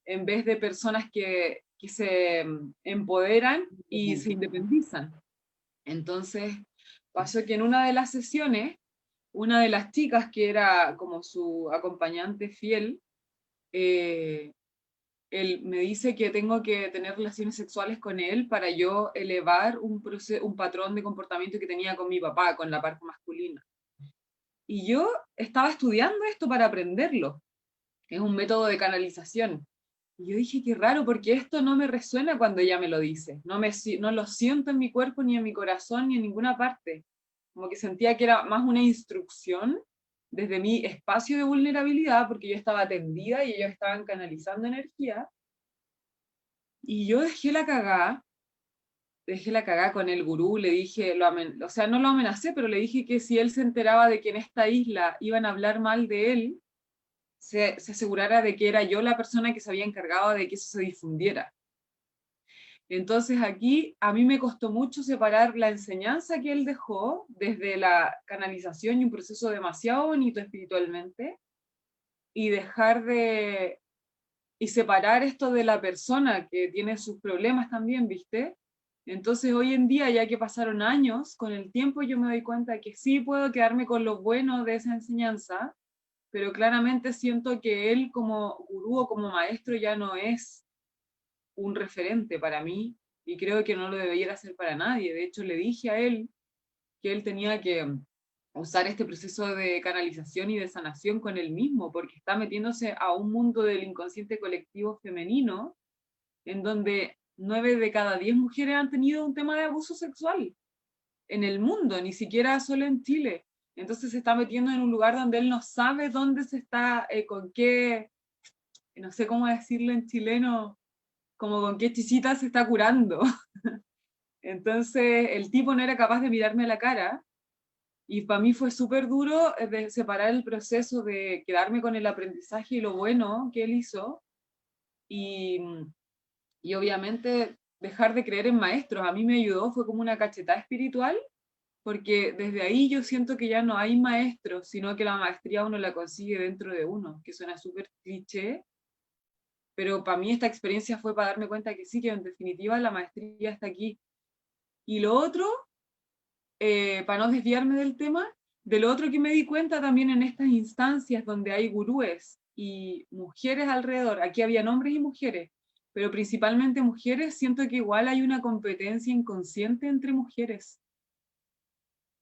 en vez de personas que se empoderan y se independizan. Entonces pasó que en una de las sesiones, una de las chicas que era como su acompañante fiel, eh, él me dice que tengo que tener relaciones sexuales con él para yo elevar un patrón de comportamiento que tenía con mi papá, con la parte masculina. Y yo estaba estudiando esto para aprenderlo. Es un método de canalización. Y yo dije, qué raro, porque esto no me resuena cuando ella me lo dice. No lo siento en mi cuerpo, ni en mi corazón, ni en ninguna parte. Como que sentía que era más una instrucción desde mi espacio de vulnerabilidad, porque yo estaba tendida y ellos estaban canalizando energía. Y yo dejé la cagada con el gurú, le dije, o sea, no lo amenacé, pero le dije que si él se enteraba de que en esta isla iban a hablar mal de él, se asegurara de que era yo la persona que se había encargado de que eso se difundiera. Entonces aquí a mí me costó mucho separar la enseñanza que él dejó desde la canalización y un proceso demasiado bonito espiritualmente y y separar esto de la persona que tiene sus problemas también, ¿viste? Entonces hoy en día, ya que pasaron años, con el tiempo yo me doy cuenta que sí puedo quedarme con lo bueno de esa enseñanza, pero claramente siento que él como gurú o como maestro ya no es un referente para mí y creo que no lo debería hacer para nadie. De hecho, le dije a él que él tenía que usar este proceso de canalización y de sanación con él mismo, porque está metiéndose a un mundo del inconsciente colectivo femenino en donde 9 de cada 10 mujeres han tenido un tema de abuso sexual en el mundo, ni siquiera solo en Chile. Entonces se está metiendo en un lugar donde él no sabe dónde se está, con qué, no sé cómo decirlo en chileno, como con qué chichita se está curando. Entonces el tipo no era capaz de mirarme a la cara y para mí fue súper duro de separar el proceso de quedarme con el aprendizaje y lo bueno que él hizo y, y obviamente dejar de creer en maestros. A mí me ayudó, fue como una cachetada espiritual porque desde ahí yo siento que ya no hay maestros, sino que la maestría uno la consigue dentro de uno, que suena súper cliché, pero para mí esta experiencia fue para darme cuenta que sí, que en definitiva la maestría está aquí. Y lo otro, para no desviarme del tema, de lo otro que me di cuenta también en estas instancias donde hay gurúes y mujeres alrededor, aquí había hombres y mujeres, pero principalmente mujeres, siento que igual hay una competencia inconsciente entre mujeres.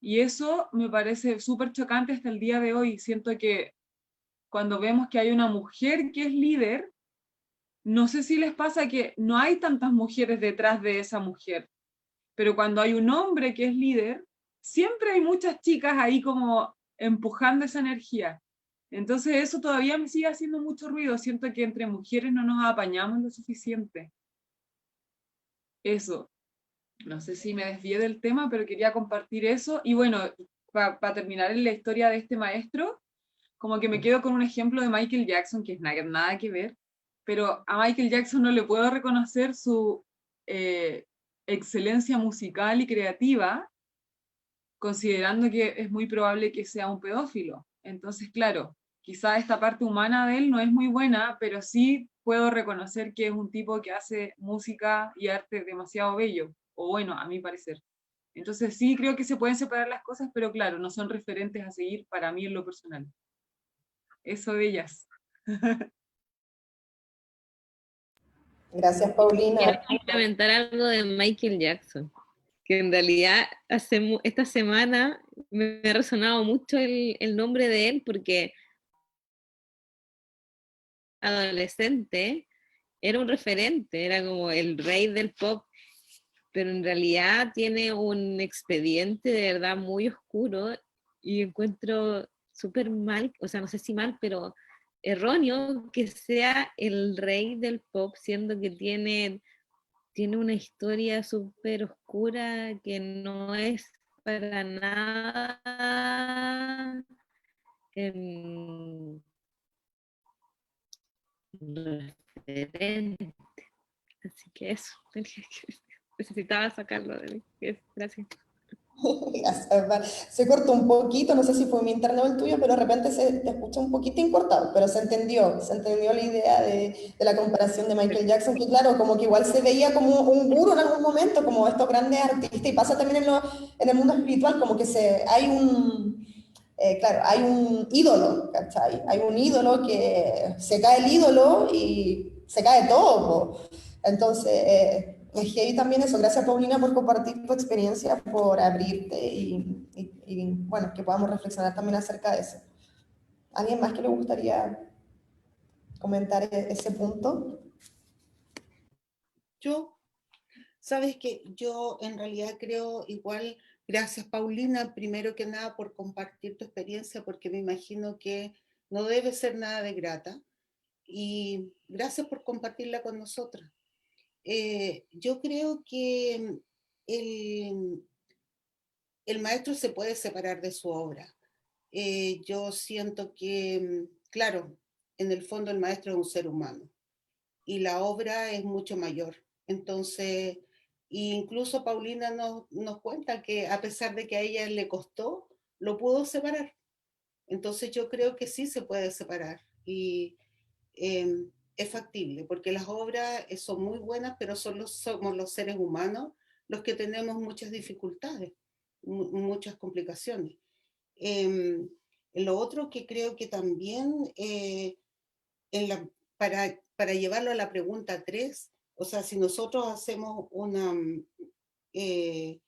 Y eso me parece súper chocante hasta el día de hoy. Siento que cuando vemos que hay una mujer que es líder, no sé si les pasa que no hay tantas mujeres detrás de esa mujer, pero cuando hay un hombre que es líder, siempre hay muchas chicas ahí como empujando esa energía. Entonces eso todavía me sigue haciendo mucho ruido. Siento que entre mujeres no nos apañamos lo suficiente. Eso. No sé si me desvié del tema, pero quería compartir eso. Y bueno, para terminar en la historia de este maestro, como que me quedo con un ejemplo de Michael Jackson, que es nada que ver, pero a Michael Jackson no le puedo reconocer su excelencia musical y creativa, considerando que es muy probable que sea un pedófilo. Entonces, claro, quizá esta parte humana de él no es muy buena, pero sí puedo reconocer que es un tipo que hace música y arte demasiado bello, o bueno, a mi parecer. Entonces sí creo que se pueden separar las cosas, pero claro, no son referentes a seguir para mí en lo personal. Eso de ellas. Gracias, Quiero Paulina. complementar algo de Michael Jackson, que en realidad esta semana me ha resonado mucho el nombre de él porque adolescente era un referente, era como el rey del pop, pero en realidad tiene un expediente de verdad muy oscuro y encuentro súper mal, o sea, no sé si mal, pero erróneo que sea el rey del pop, siendo que tiene una historia súper oscura que no es para nada em, referente. Así que eso, necesitaba sacarlo de mí. Gracias. Se cortó un poquito, no sé si fue mi internet o el tuyo, pero de repente se te escucha un poquitín cortado, pero se entendió la idea de la comparación de Michael Jackson, que claro, como que igual se veía como un gurú en algún momento, como estos grandes artistas, y pasa también en el mundo espiritual, como que claro, hay un ídolo, ¿cachai? Hay un ídolo que se cae el ídolo y se cae todo, po. Entonces, es heavy también eso. Gracias, Paulina, por compartir tu experiencia, por abrirte bueno, que podamos reflexionar también acerca de eso. ¿Alguien más que le gustaría comentar ese punto? Yo, sabes que yo en realidad creo igual, gracias Paulina, primero que nada por compartir tu experiencia, porque me imagino que no debe ser nada de grata, y gracias por compartirla con nosotras. Yo creo que el, el maestro se puede separar de su obra. Yo siento que, claro, en el fondo el maestro es un ser humano y la obra es mucho mayor. Entonces, incluso Paulina nos cuenta que a pesar de que a ella le costó, lo pudo separar. Entonces yo creo que sí se puede separar y es factible, porque las obras son muy buenas, pero somos los seres humanos los que tenemos muchas dificultades, muchas complicaciones. Eh, lo otro que creo que también, para llevarlo a la pregunta 3, o sea, si nosotros hacemos eh,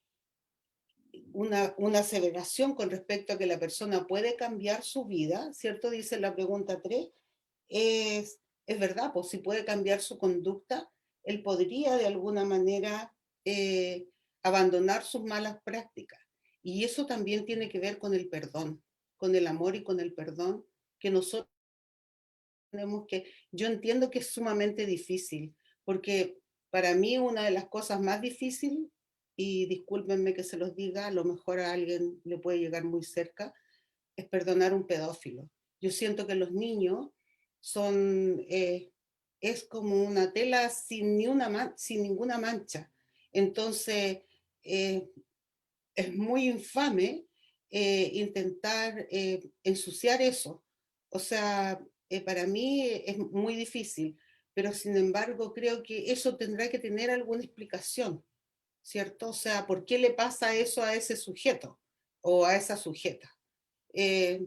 una aseveración con respecto a que la persona puede cambiar su vida, ¿cierto? Dice la pregunta 3, es verdad, pues si puede cambiar su conducta, él podría de alguna manera abandonar sus malas prácticas. Y eso también tiene que ver con el perdón, con el amor y con el perdón que nosotros tenemos que, yo entiendo que es sumamente difícil, porque para mí una de las cosas más difíciles, y discúlpenme que se los diga, a lo mejor a alguien le puede llegar muy cerca, es perdonar a un pedófilo. Yo siento que los niños es como una tela sin ninguna mancha. Entonces, es muy infame intentar ensuciar eso. O sea, para mí es muy difícil, pero sin embargo creo que eso tendrá que tener alguna explicación, ¿cierto? O sea, ¿por qué le pasa eso a ese sujeto o a esa sujeta? Eh,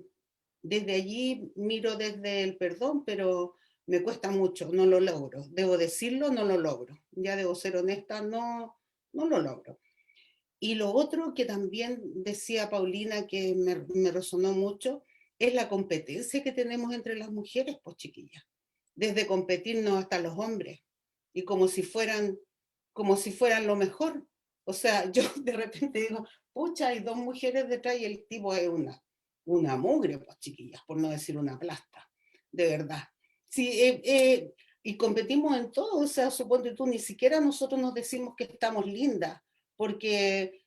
Desde allí miro desde el perdón, pero me cuesta mucho, no lo logro. Debo decirlo, no lo logro. Ya debo ser honesta, no lo logro. Y lo otro que también decía Paulina, que me resonó mucho, es la competencia que tenemos entre las mujeres, pues chiquillas. Desde competirnos hasta los hombres. Y como si fueran lo mejor. O sea, yo de repente digo, pucha, hay dos mujeres detrás y el tipo es una mugre, pues chiquillas, por no decir una plasta. De verdad. Sí, y competimos en todo. O sea, suponte tú, ni siquiera nosotros nos decimos que estamos lindas, porque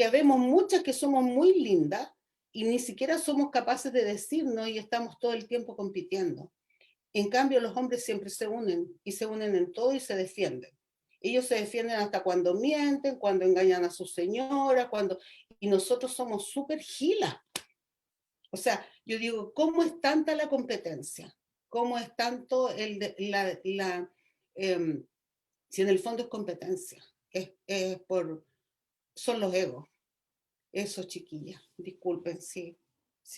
habemos muchas que somos muy lindas y ni siquiera somos capaces de decirnos y estamos todo el tiempo compitiendo. En cambio, los hombres siempre se unen y se unen en todo y se defienden. Ellos se defienden hasta cuando mienten, cuando engañan a su señora, y nosotros somos súper gilas. O sea, yo digo, ¿cómo es tanta la competencia? ¿Cómo es tanto si en el fondo es competencia? Son los egos. Eso, chiquilla, disculpen si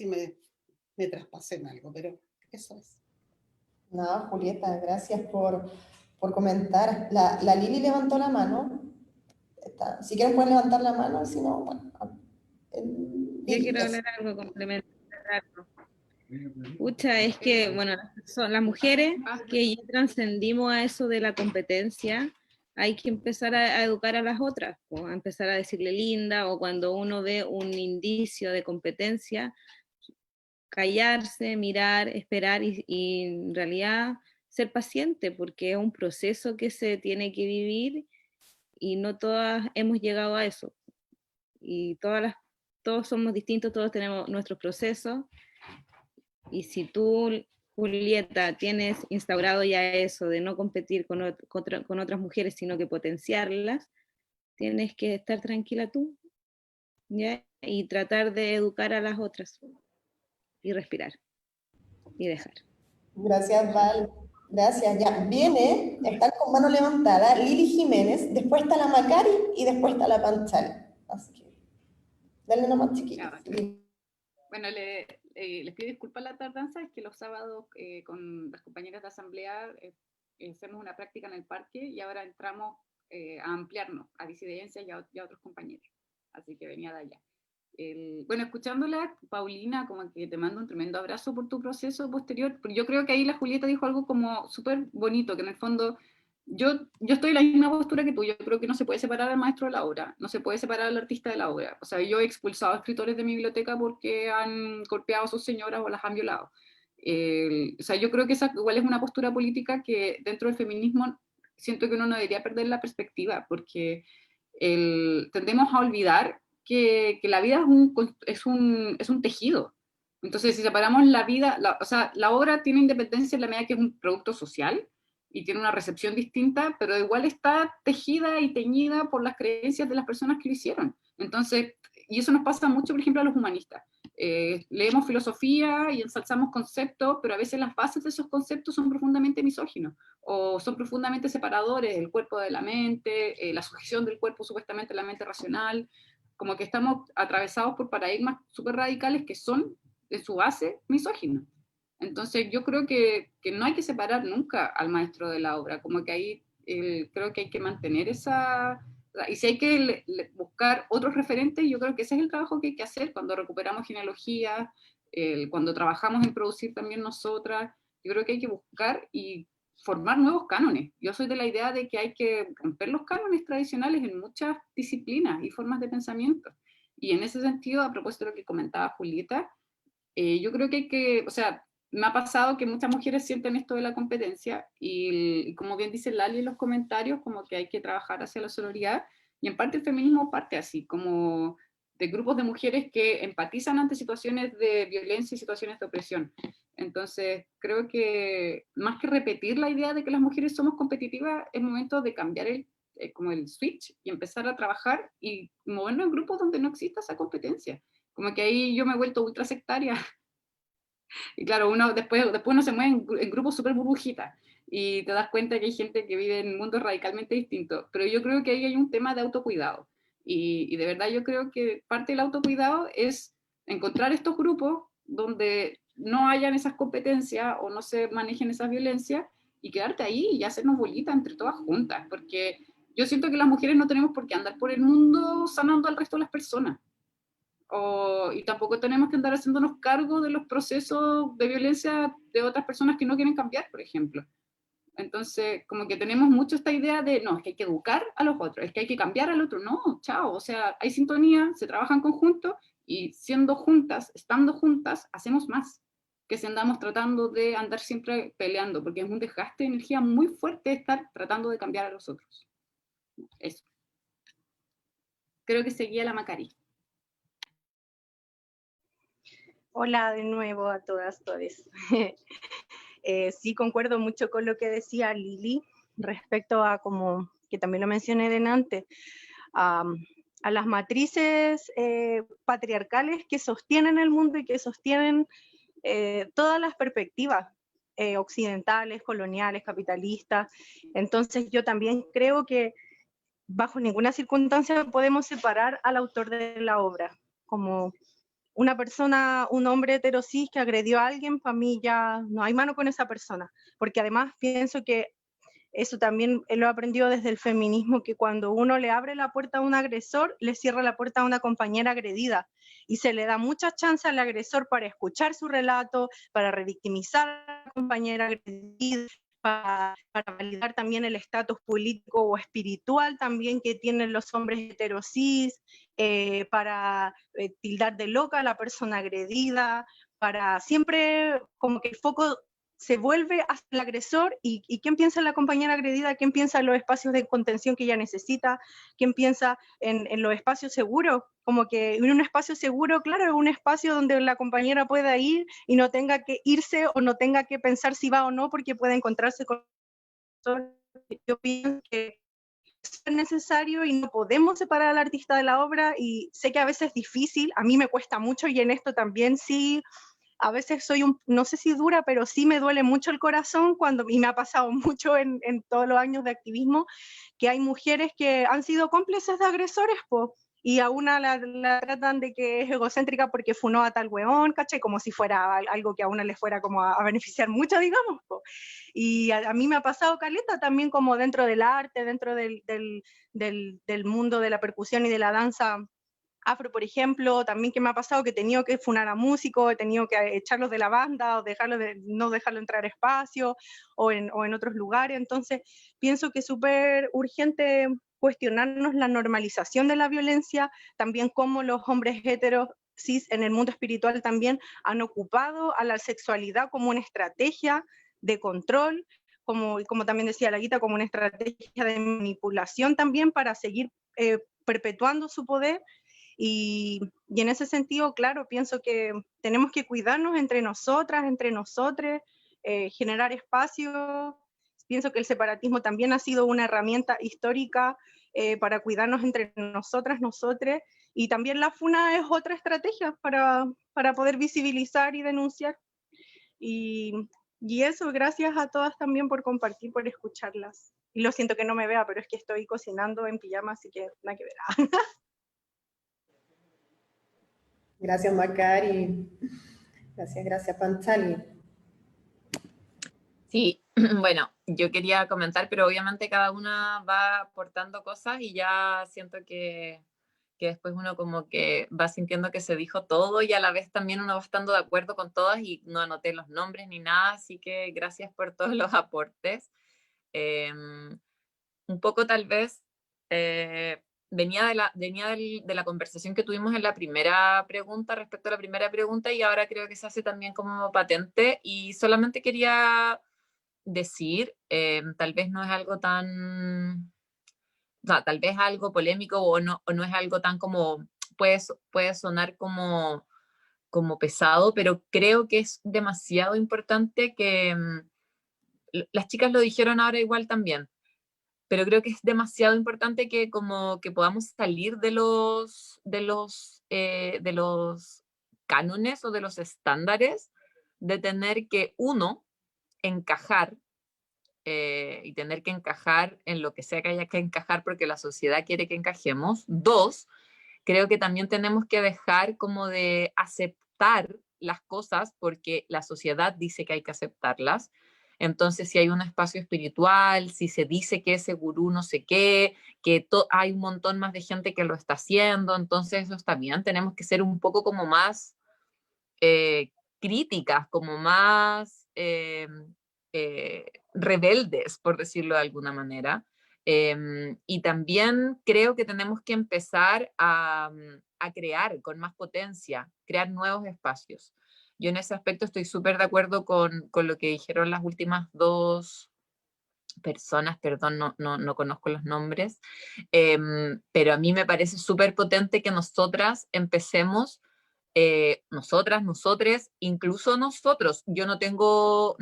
me traspasé en algo, pero eso es. No, Julieta, gracias por comentar. La Lili levantó la mano. Si quieren pueden levantar la mano, si no, bueno. Yo Lili, quiero eso. hablar algo complementar. Pucha, es que, bueno, son las mujeres que ya trascendimos a eso de la competencia, hay que empezar a educar a las otras, o a empezar a decirle linda, o cuando uno ve un indicio de competencia, callarse, mirar, esperar y en realidad ser paciente, porque es un proceso que se tiene que vivir y no todas hemos llegado a eso. Y todos somos distintos, todos tenemos nuestros procesos. Y si tú, Julieta, tienes instaurado ya eso de no competir con otras mujeres, sino que potenciarlas, tienes que estar tranquila tú, ¿ya? Y tratar de educar a las otras. Y respirar. Y dejar. Gracias, Val. Gracias. Ya viene, están con mano levantada, Lili Jiménez, después está la Macari y después está la Panchal. Así que, dale nomás, chiquillos. Bueno, les pido disculpas la tardanza, es que los sábados con las compañeras de asamblea hacemos una práctica en el parque y ahora entramos a ampliarnos a disidencias y a otros compañeros. Así que venía de allá. Bueno, escuchándola, Paulina, como que te mando un tremendo abrazo por tu proceso posterior, porque yo creo que ahí la Julieta dijo algo como súper bonito, que en el fondo yo estoy en la misma postura que tú. Yo creo que no se puede separar al maestro de la obra, no se puede separar al artista de la obra. O sea, yo he expulsado a escritores de mi biblioteca porque han golpeado a sus señoras o las han violado. O sea, yo creo que esa igual es una postura política que dentro del feminismo siento que uno no debería perder la perspectiva, porque tendemos a olvidar que la vida es un tejido. Entonces, si separamos la vida, o sea, la obra tiene independencia en la medida que es un producto social y tiene una recepción distinta, pero igual está tejida y teñida por las creencias de las personas que lo hicieron. Entonces, y eso nos pasa mucho, por ejemplo, a los humanistas. Leemos filosofía y ensalzamos conceptos, pero a veces las bases de esos conceptos son profundamente misóginos, o son profundamente separadores del cuerpo de la mente, la sujeción del cuerpo supuestamente a la mente racional, como que estamos atravesados por paradigmas súper radicales que son, de su base, misóginos. Entonces yo creo que no hay que separar nunca al maestro de la obra, como que ahí creo que hay que mantener esa... Y si hay que buscar otros referentes, yo creo que ese es el trabajo que hay que hacer cuando recuperamos genealogías, cuando trabajamos en producir también nosotras. Yo creo que hay que buscar y formar nuevos cánones. Yo soy de la idea de que hay que romper los cánones tradicionales en muchas disciplinas y formas de pensamiento. Y en ese sentido, a propósito de lo que comentaba Julieta, yo creo que hay que, o sea, me ha pasado que muchas mujeres sienten esto de la competencia y como bien dice Lali en los comentarios, como que hay que trabajar hacia la sororidad, y en parte el feminismo parte así, como de grupos de mujeres que empatizan ante situaciones de violencia y situaciones de opresión. Entonces creo que más que repetir la idea de que las mujeres somos competitivas, es momento de cambiar como el switch y empezar a trabajar y movernos en grupos donde no exista esa competencia. Como que ahí yo me he vuelto ultra sectaria. Y claro, uno después uno se mueve en grupos súper burbujitas y te das cuenta que hay gente que vive en mundos radicalmente distintos. Pero yo creo que ahí hay un tema de autocuidado. Y de verdad yo creo que parte del autocuidado es encontrar estos grupos donde no hayan esas competencias o no se manejen esas violencias y quedarte ahí y hacernos bolitas entre todas juntas. Porque yo siento que las mujeres no tenemos por qué andar por el mundo sanando al resto de las personas. Y tampoco tenemos que andar haciéndonos cargo de los procesos de violencia de otras personas que no quieren cambiar, por ejemplo. Entonces, como que tenemos mucho esta idea de, no, es que hay que educar a los otros, es que hay que cambiar al otro. No, chao, o sea, hay sintonía, se trabaja en conjunto, y siendo juntas, estando juntas, hacemos más que si andamos tratando de andar siempre peleando, porque es un desgaste de energía muy fuerte estar tratando de cambiar a los otros. Eso. Creo que seguía la Macari. Hola de nuevo a todas, todes. Sí, concuerdo mucho con lo que decía Lili respecto a, como que también lo mencioné delante, a las matrices patriarcales que sostienen el mundo y que sostienen todas las perspectivas occidentales, coloniales, capitalistas. Entonces yo también creo que bajo ninguna circunstancia podemos separar al autor de la obra, como una persona, un hombre heterosis que agredió a alguien, para mí ya no hay mano con esa persona, porque además pienso que eso también lo he aprendido desde el feminismo, que cuando uno le abre la puerta a un agresor, le cierra la puerta a una compañera agredida y se le da mucha chance al agresor para escuchar su relato, para revictimizar a la compañera agredida, para validar también el estatus político o espiritual también que tienen los hombres heterosis, para tildar de loca a la persona agredida, para siempre como que el foco se vuelve hacia el agresor y quién piensa en la compañera agredida, quién piensa en los espacios de contención que ella necesita, quién piensa en los espacios seguros, como que en un espacio seguro, claro, es un espacio donde la compañera pueda ir y no tenga que irse o no tenga que pensar si va o no porque puede encontrarse con... Yo pienso que es necesario y no podemos separar al artista de la obra, y sé que a veces es difícil, a mí me cuesta mucho y en esto también sí, a veces soy no sé si dura, pero sí me duele mucho el corazón y me ha pasado mucho en todos los años de activismo, que hay mujeres que han sido cómplices de agresores, po, y a una la tratan de que es egocéntrica porque funó a tal weón, ¿cachai? Como si fuera algo que a una le fuera como a beneficiar mucho, digamos, po. Y a mí me ha pasado caleta también como dentro del arte, dentro del mundo de la percusión y de la danza afro, por ejemplo, también que me ha pasado que he tenido que funar a músicos, he tenido que echarlos de la banda o no dejarlo entrar a espacio o en otros lugares. Entonces pienso que es súper urgente cuestionarnos la normalización de la violencia, también cómo los hombres heteros cis en el mundo espiritual también han ocupado a la sexualidad como una estrategia de control, como también decía la Guita, como una estrategia de manipulación también para seguir perpetuando su poder. Y en ese sentido, claro, pienso que tenemos que cuidarnos entre nosotras, entre nosotres, generar espacios. Pienso que el separatismo también ha sido una herramienta histórica para cuidarnos entre nosotras, nosotres, y también la FUNA es otra estrategia para poder visibilizar y denunciar. Y eso, gracias a todas también por compartir, por escucharlas. Y lo siento que no me vea, pero es que estoy cocinando en pijama, así que nada que ver. Gracias, Macari. Gracias, Panchali. Sí, bueno, yo quería comentar, pero obviamente cada una va aportando cosas y ya siento que después uno como que va sintiendo que se dijo todo y a la vez también uno va estando de acuerdo con todas y no anoté los nombres ni nada, así que gracias por todos los aportes. Un poco tal vez venía de la conversación que tuvimos en la primera pregunta, respecto a la primera pregunta, y ahora creo que se hace también como patente, y solamente quería decir, tal vez no es algo tan, o sea, tal vez algo polémico o no es algo tan como, puede sonar como pesado, pero creo que es demasiado importante que, las chicas lo dijeron ahora igual también, pero creo que es demasiado importante que como que podamos salir de los cánones o de los estándares de tener que, uno, encajar, y tener que encajar en lo que sea que haya que encajar porque la sociedad quiere que encajemos. Dos, creo que también tenemos que dejar como de aceptar las cosas porque la sociedad dice que hay que aceptarlas. Entonces, si hay un espacio espiritual, si se dice que ese gurú no sé qué, que hay un montón más de gente que lo está haciendo, entonces eso está bien. Tenemos que ser un poco como más críticas, como más rebeldes, por decirlo de alguna manera. Y también creo que tenemos que empezar a crear con más potencia, crear nuevos espacios. Yo en ese aspecto estoy súper de acuerdo con lo que dijeron las últimas dos personas, perdón, no conozco los nombres, pero a mí me parece súper potente que nosotras empecemos, nosotras, nosotres, incluso nosotros. Yo no tengo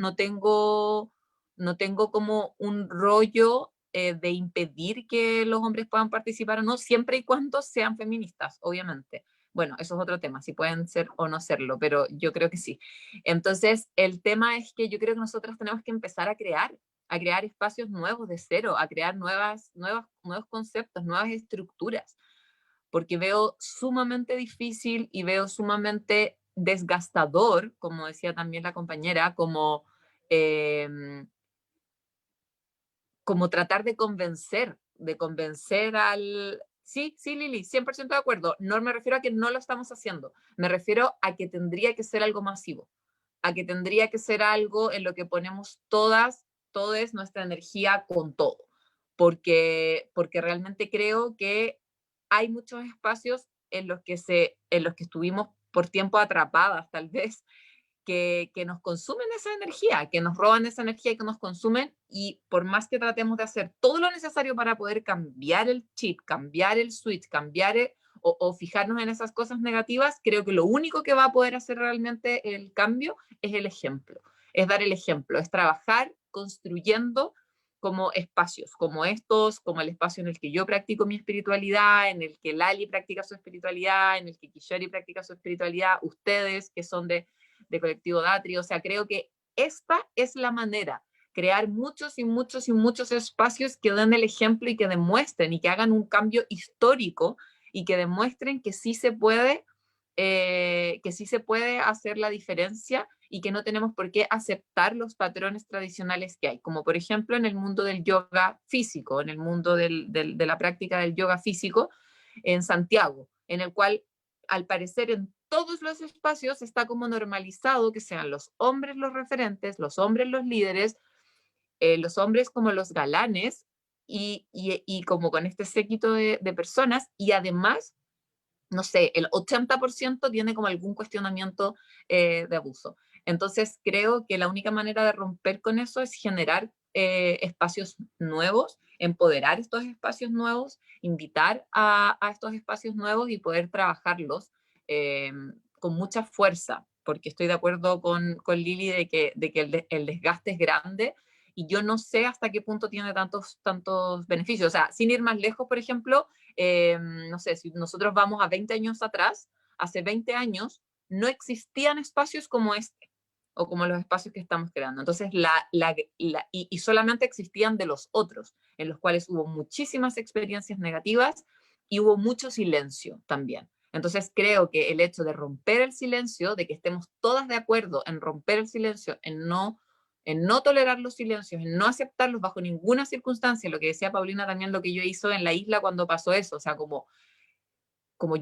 como un rollo de impedir que los hombres puedan participar o no, siempre y cuando sean feministas, obviamente. Bueno, eso es otro tema, si pueden ser o no serlo, pero yo creo que sí. Entonces, el tema es que yo creo que nosotras tenemos que empezar a crear espacios nuevos de cero, a crear nuevos conceptos, nuevas estructuras, porque veo sumamente difícil y veo sumamente desgastador, como decía también la compañera, como como tratar de convencer al... Sí, sí, Lili, 100% de acuerdo. No me refiero a que no lo estamos haciendo, me refiero a que tendría que ser algo masivo, a que tendría que ser algo en lo que ponemos todas nuestra energía con todo, porque realmente creo que hay muchos espacios en los que estuvimos por tiempo atrapadas, tal vez, que nos consumen esa energía, que nos roban esa energía y que nos consumen, y por más que tratemos de hacer todo lo necesario para poder cambiar el chip, cambiar el switch, o fijarnos en esas cosas negativas, creo que lo único que va a poder hacer realmente el cambio es el ejemplo, es dar el ejemplo, es trabajar construyendo como espacios, como estos, como el espacio en el que yo practico mi espiritualidad, en el que Lali practica su espiritualidad, en el que Kishori practica su espiritualidad, ustedes que son de Colectivo Datri. O sea, creo que esta es la manera, crear muchos y muchos y muchos espacios que den el ejemplo y que demuestren y que hagan un cambio histórico y que demuestren que sí se puede hacer la diferencia y que no tenemos por qué aceptar los patrones tradicionales que hay, como por ejemplo en el mundo del yoga físico, en el mundo de la práctica del yoga físico en Santiago, en el cual al parecer en todos los espacios está como normalizado que sean los hombres los referentes, los hombres los líderes, los hombres como los galanes y como con este séquito de personas, y además, no sé, el 80% tiene como algún cuestionamiento de abuso. Entonces creo que la única manera de romper con eso es generar espacios nuevos, empoderar estos espacios nuevos, invitar a estos espacios nuevos y poder trabajarlos con mucha fuerza, porque estoy de acuerdo con Lili de que el desgaste es grande y yo no sé hasta qué punto tiene tantos beneficios. O sea, sin ir más lejos, por ejemplo, no sé, si nosotros vamos a 20 años atrás, hace 20 años no existían espacios como este o como los espacios que estamos creando. Entonces, y solamente existían de los otros, en los cuales hubo muchísimas experiencias negativas y hubo mucho silencio también. Entonces, creo que el hecho de romper el silencio, de que estemos todas de acuerdo en romper el silencio, en no tolerar los silencios, en no aceptarlos bajo ninguna circunstancia, lo que decía Paulina también, lo que yo hizo en la isla cuando pasó eso, o sea, como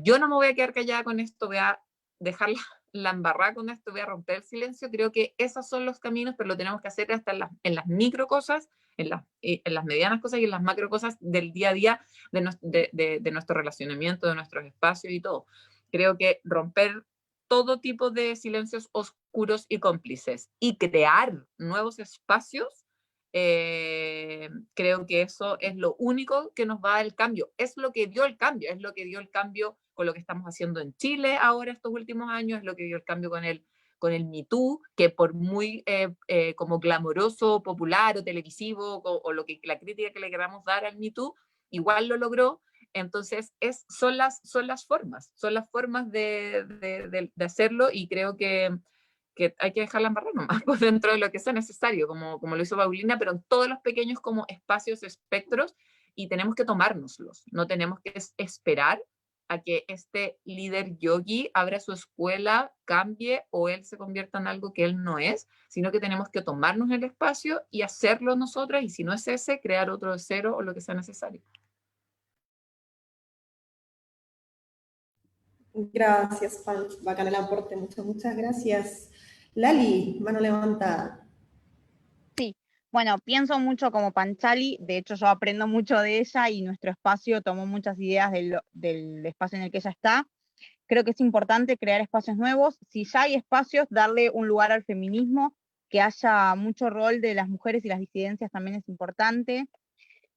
yo no me voy a quedar callada con esto, voy a dejar la embarrada con esto, voy a romper el silencio. Creo que esos son los caminos, pero lo tenemos que hacer hasta en las micro cosas, en las medianas cosas y en las macro cosas del día a día de nuestro relacionamiento, de nuestros espacios y todo. Creo que romper todo tipo de silencios oscuros y cómplices y crear nuevos espacios, creo que eso es lo único que nos va a dar el cambio. Es lo que dio el cambio, es lo que dio el cambio con lo que estamos haciendo en Chile ahora estos últimos años, es lo que dio el cambio con el Me Too, que por muy como glamoroso, popular o televisivo o la crítica que le queramos dar al Me Too, igual lo logró. Entonces son las formas de hacerlo, y creo que hay que dejarla embarrar nomás pues, dentro de lo que sea necesario, como lo hizo Paulina, pero en todos los pequeños como espacios, espectros, y tenemos que tomárnoslos, no tenemos que esperar a que este líder yogi abra su escuela, cambie o él se convierta en algo que él no es, sino que tenemos que tomarnos el espacio y hacerlo nosotras, y si no es ese, crear otro de cero o lo que sea necesario. Gracias, Pal. Bacán el aporte. Muchas gracias. Lali, mano levantada. Sí, bueno, pienso mucho como Panchali, de hecho yo aprendo mucho de ella y nuestro espacio tomó muchas ideas del espacio en el que ella está. Creo que es importante crear espacios nuevos. Si ya hay espacios, darle un lugar al feminismo, que haya mucho rol de las mujeres y las disidencias también es importante,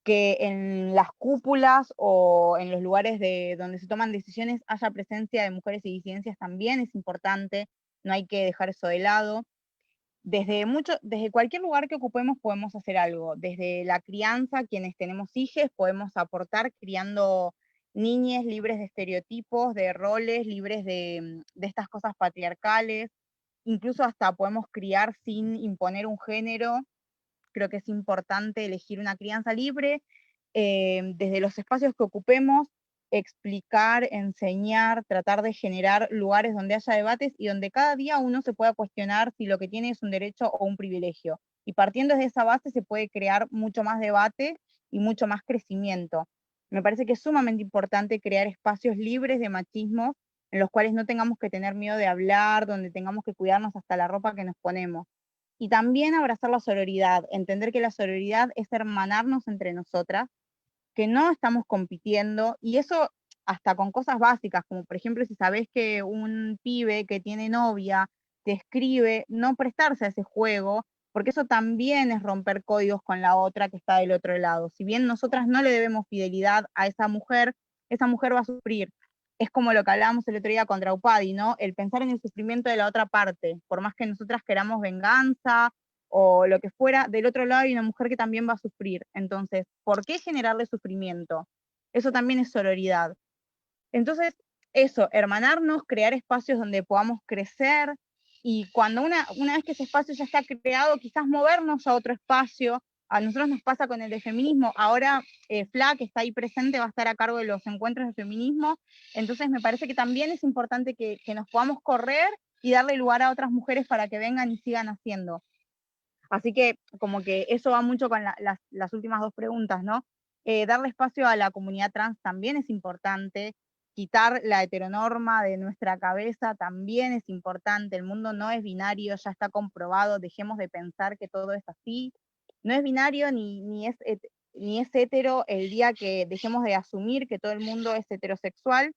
que en las cúpulas o en los lugares donde se toman decisiones haya presencia de mujeres y disidencias también es importante, no hay que dejar eso de lado. Desde cualquier lugar que ocupemos podemos hacer algo, desde la crianza, quienes tenemos hijos, podemos aportar criando niñas libres de estereotipos, de roles, libres de estas cosas patriarcales, incluso hasta podemos criar sin imponer un género. Creo que es importante elegir una crianza libre, desde los espacios que ocupemos, explicar, enseñar, tratar de generar lugares donde haya debates y donde cada día uno se pueda cuestionar si lo que tiene es un derecho o un privilegio. Y partiendo de esa base se puede crear mucho más debate y mucho más crecimiento. Me parece que es sumamente importante crear espacios libres de machismo, en los cuales no tengamos que tener miedo de hablar, donde tengamos que cuidarnos hasta la ropa que nos ponemos. Y también abrazar la sororidad, entender que la sororidad es hermanarnos entre nosotras, que no estamos compitiendo, y eso hasta con cosas básicas, como por ejemplo si sabés que un pibe que tiene novia te escribe, no prestarse a ese juego, porque eso también es romper códigos con la otra que está del otro lado. Si bien nosotras no le debemos fidelidad a esa mujer va a sufrir. Es como lo que hablábamos el otro día con Draupadi, ¿no? El pensar en el sufrimiento de la otra parte, por más que nosotras queramos venganza o lo que fuera, del otro lado hay una mujer que también va a sufrir. Entonces, ¿por qué generarle sufrimiento? Eso también es sororidad. Entonces, eso, hermanarnos, crear espacios donde podamos crecer, y cuando una vez que ese espacio ya está creado, quizás movernos a otro espacio. A nosotros nos pasa con el de feminismo, ahora Fla, que está ahí presente, va a estar a cargo de los encuentros de feminismo, entonces me parece que también es importante que nos podamos correr y darle lugar a otras mujeres para que vengan y sigan haciendo. Así que como que eso va mucho con las últimas dos preguntas, ¿no? Darle espacio a la comunidad trans también es importante, quitar la heteronorma de nuestra cabeza también es importante, el mundo no es binario, ya está comprobado, dejemos de pensar que todo es así, no es binario ni es hetero. El día que dejemos de asumir que todo el mundo es heterosexual,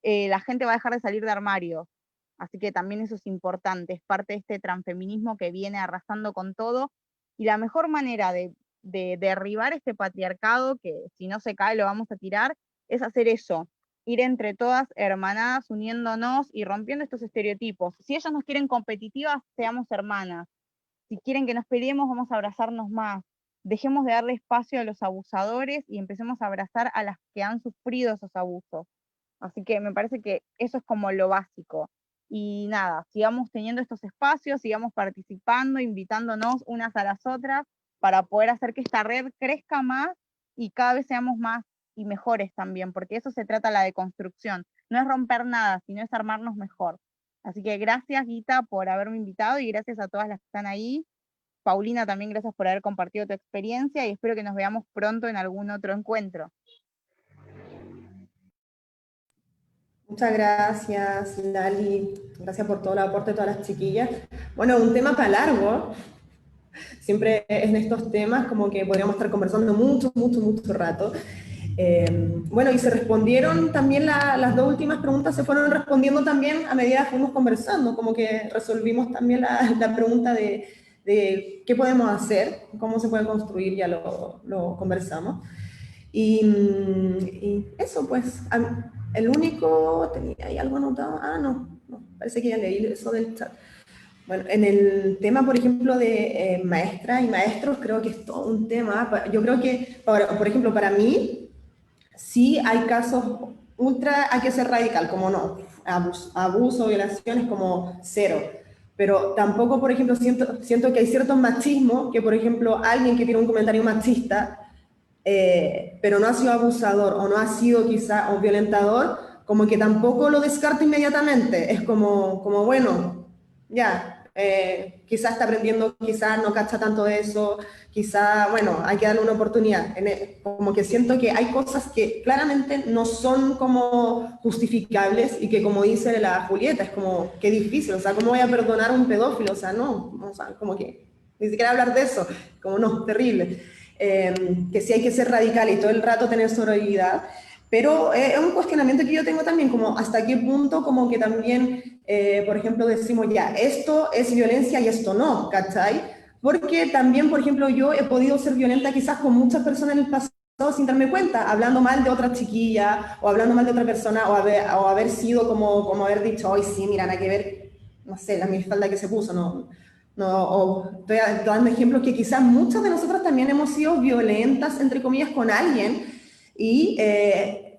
la gente va a dejar de salir de armario. Así que también eso es importante, es parte de este transfeminismo que viene arrasando con todo, y la mejor manera de derribar este patriarcado, que si no se cae lo vamos a tirar, es hacer eso, ir entre todas hermanadas, uniéndonos y rompiendo estos estereotipos. Si ellas nos quieren competitivas, seamos hermanas. Si quieren que nos peleemos, vamos a abrazarnos más. Dejemos de darle espacio a los abusadores y empecemos a abrazar a las que han sufrido esos abusos. Así que me parece que eso es como lo básico. Y nada, sigamos teniendo estos espacios, sigamos participando, invitándonos unas a las otras para poder hacer que esta red crezca más y cada vez seamos más y mejores también, porque eso se trata la deconstrucción. No es romper nada, sino es armarnos mejor. Así que gracias, Guita, por haberme invitado, y gracias a todas las que están ahí. Paulina, también gracias por haber compartido tu experiencia, y espero que nos veamos pronto en algún otro encuentro. Muchas gracias, Lali. Gracias por todo el aporte de todas las chiquillas. Bueno, un tema para largo. Siempre en estos temas como que podríamos estar conversando mucho rato. Bueno, y se respondieron también las dos últimas preguntas, se fueron respondiendo también a medida que fuimos conversando, como que resolvimos también la pregunta de qué podemos hacer, cómo se puede construir, ya lo conversamos. Y eso, pues, el único, ¿tenía ahí algo anotado? No, parece que ya leí eso del chat. Bueno, en el tema, por ejemplo, de maestras y maestros, creo que es todo un tema. Yo creo que, por ejemplo, para mí, sí hay casos hay que ser radical, como no, abuso, violaciones como cero. Pero tampoco, por ejemplo, siento que hay ciertos machismos, que por ejemplo, alguien que tiene un comentario machista, pero no ha sido abusador o no ha sido quizá un violentador, como que tampoco lo descarto inmediatamente. Es como bueno, ya, quizás está aprendiendo, quizás no cacha tanto de eso, quizás, bueno, hay que darle una oportunidad. Como que siento que hay cosas que claramente no son como justificables y que, como dice la Julieta, es como, qué difícil, o sea, ¿cómo voy a perdonar a un pedófilo? O sea, no, o sea, como que ni siquiera hablar de eso, como no, terrible. Que sí hay que ser radical y todo el rato tener sororidad, pero es un cuestionamiento que yo tengo también, como hasta qué punto como que también, por ejemplo, decimos ya, esto es violencia y esto no, ¿cachai? Porque también, por ejemplo, yo he podido ser violenta quizás con muchas personas en el pasado sin darme cuenta, hablando mal de otra chiquilla, o hablando mal de otra persona, o haber sido como haber dicho, hoy sí, mira, nada que ver, no sé, la minifalda que se puso, o estoy dando ejemplos que quizás muchas de nosotras también hemos sido violentas, entre comillas, con alguien, y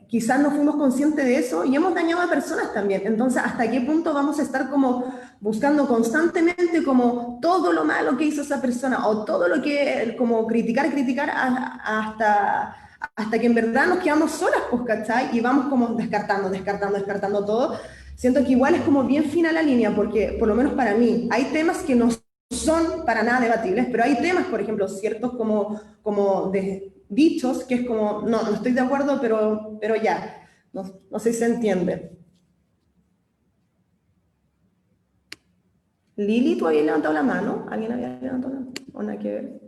quizás no fuimos conscientes de eso y hemos dañado a personas también. Entonces, ¿hasta qué punto vamos a estar como buscando constantemente como todo lo malo que hizo esa persona, o todo lo que, como criticar hasta que en verdad nos quedamos solas, pues, ¿cachai? Y vamos como descartando todo? Siento que igual es como bien fina la línea, porque por lo menos para mí hay temas que no son para nada debatibles, pero hay temas, por ejemplo, ciertos como de dichos, que es como, no estoy de acuerdo, pero ya, no sé si se entiende. Lili, ¿tú habías levantado la mano? ¿Alguien había levantado la mano? ¿O nada que ver?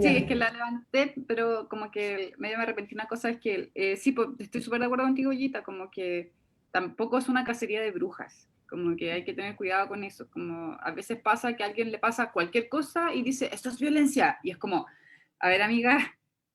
Sí, Ya. es que la levanté, pero como que medio me arrepentí una cosa, es que sí, pues, estoy súper de acuerdo contigo, Gita, como que tampoco es una cacería de brujas, como que hay que tener cuidado con eso, como a veces pasa que a alguien le pasa cualquier cosa y dice, esto es violencia, y es como, a ver amiga,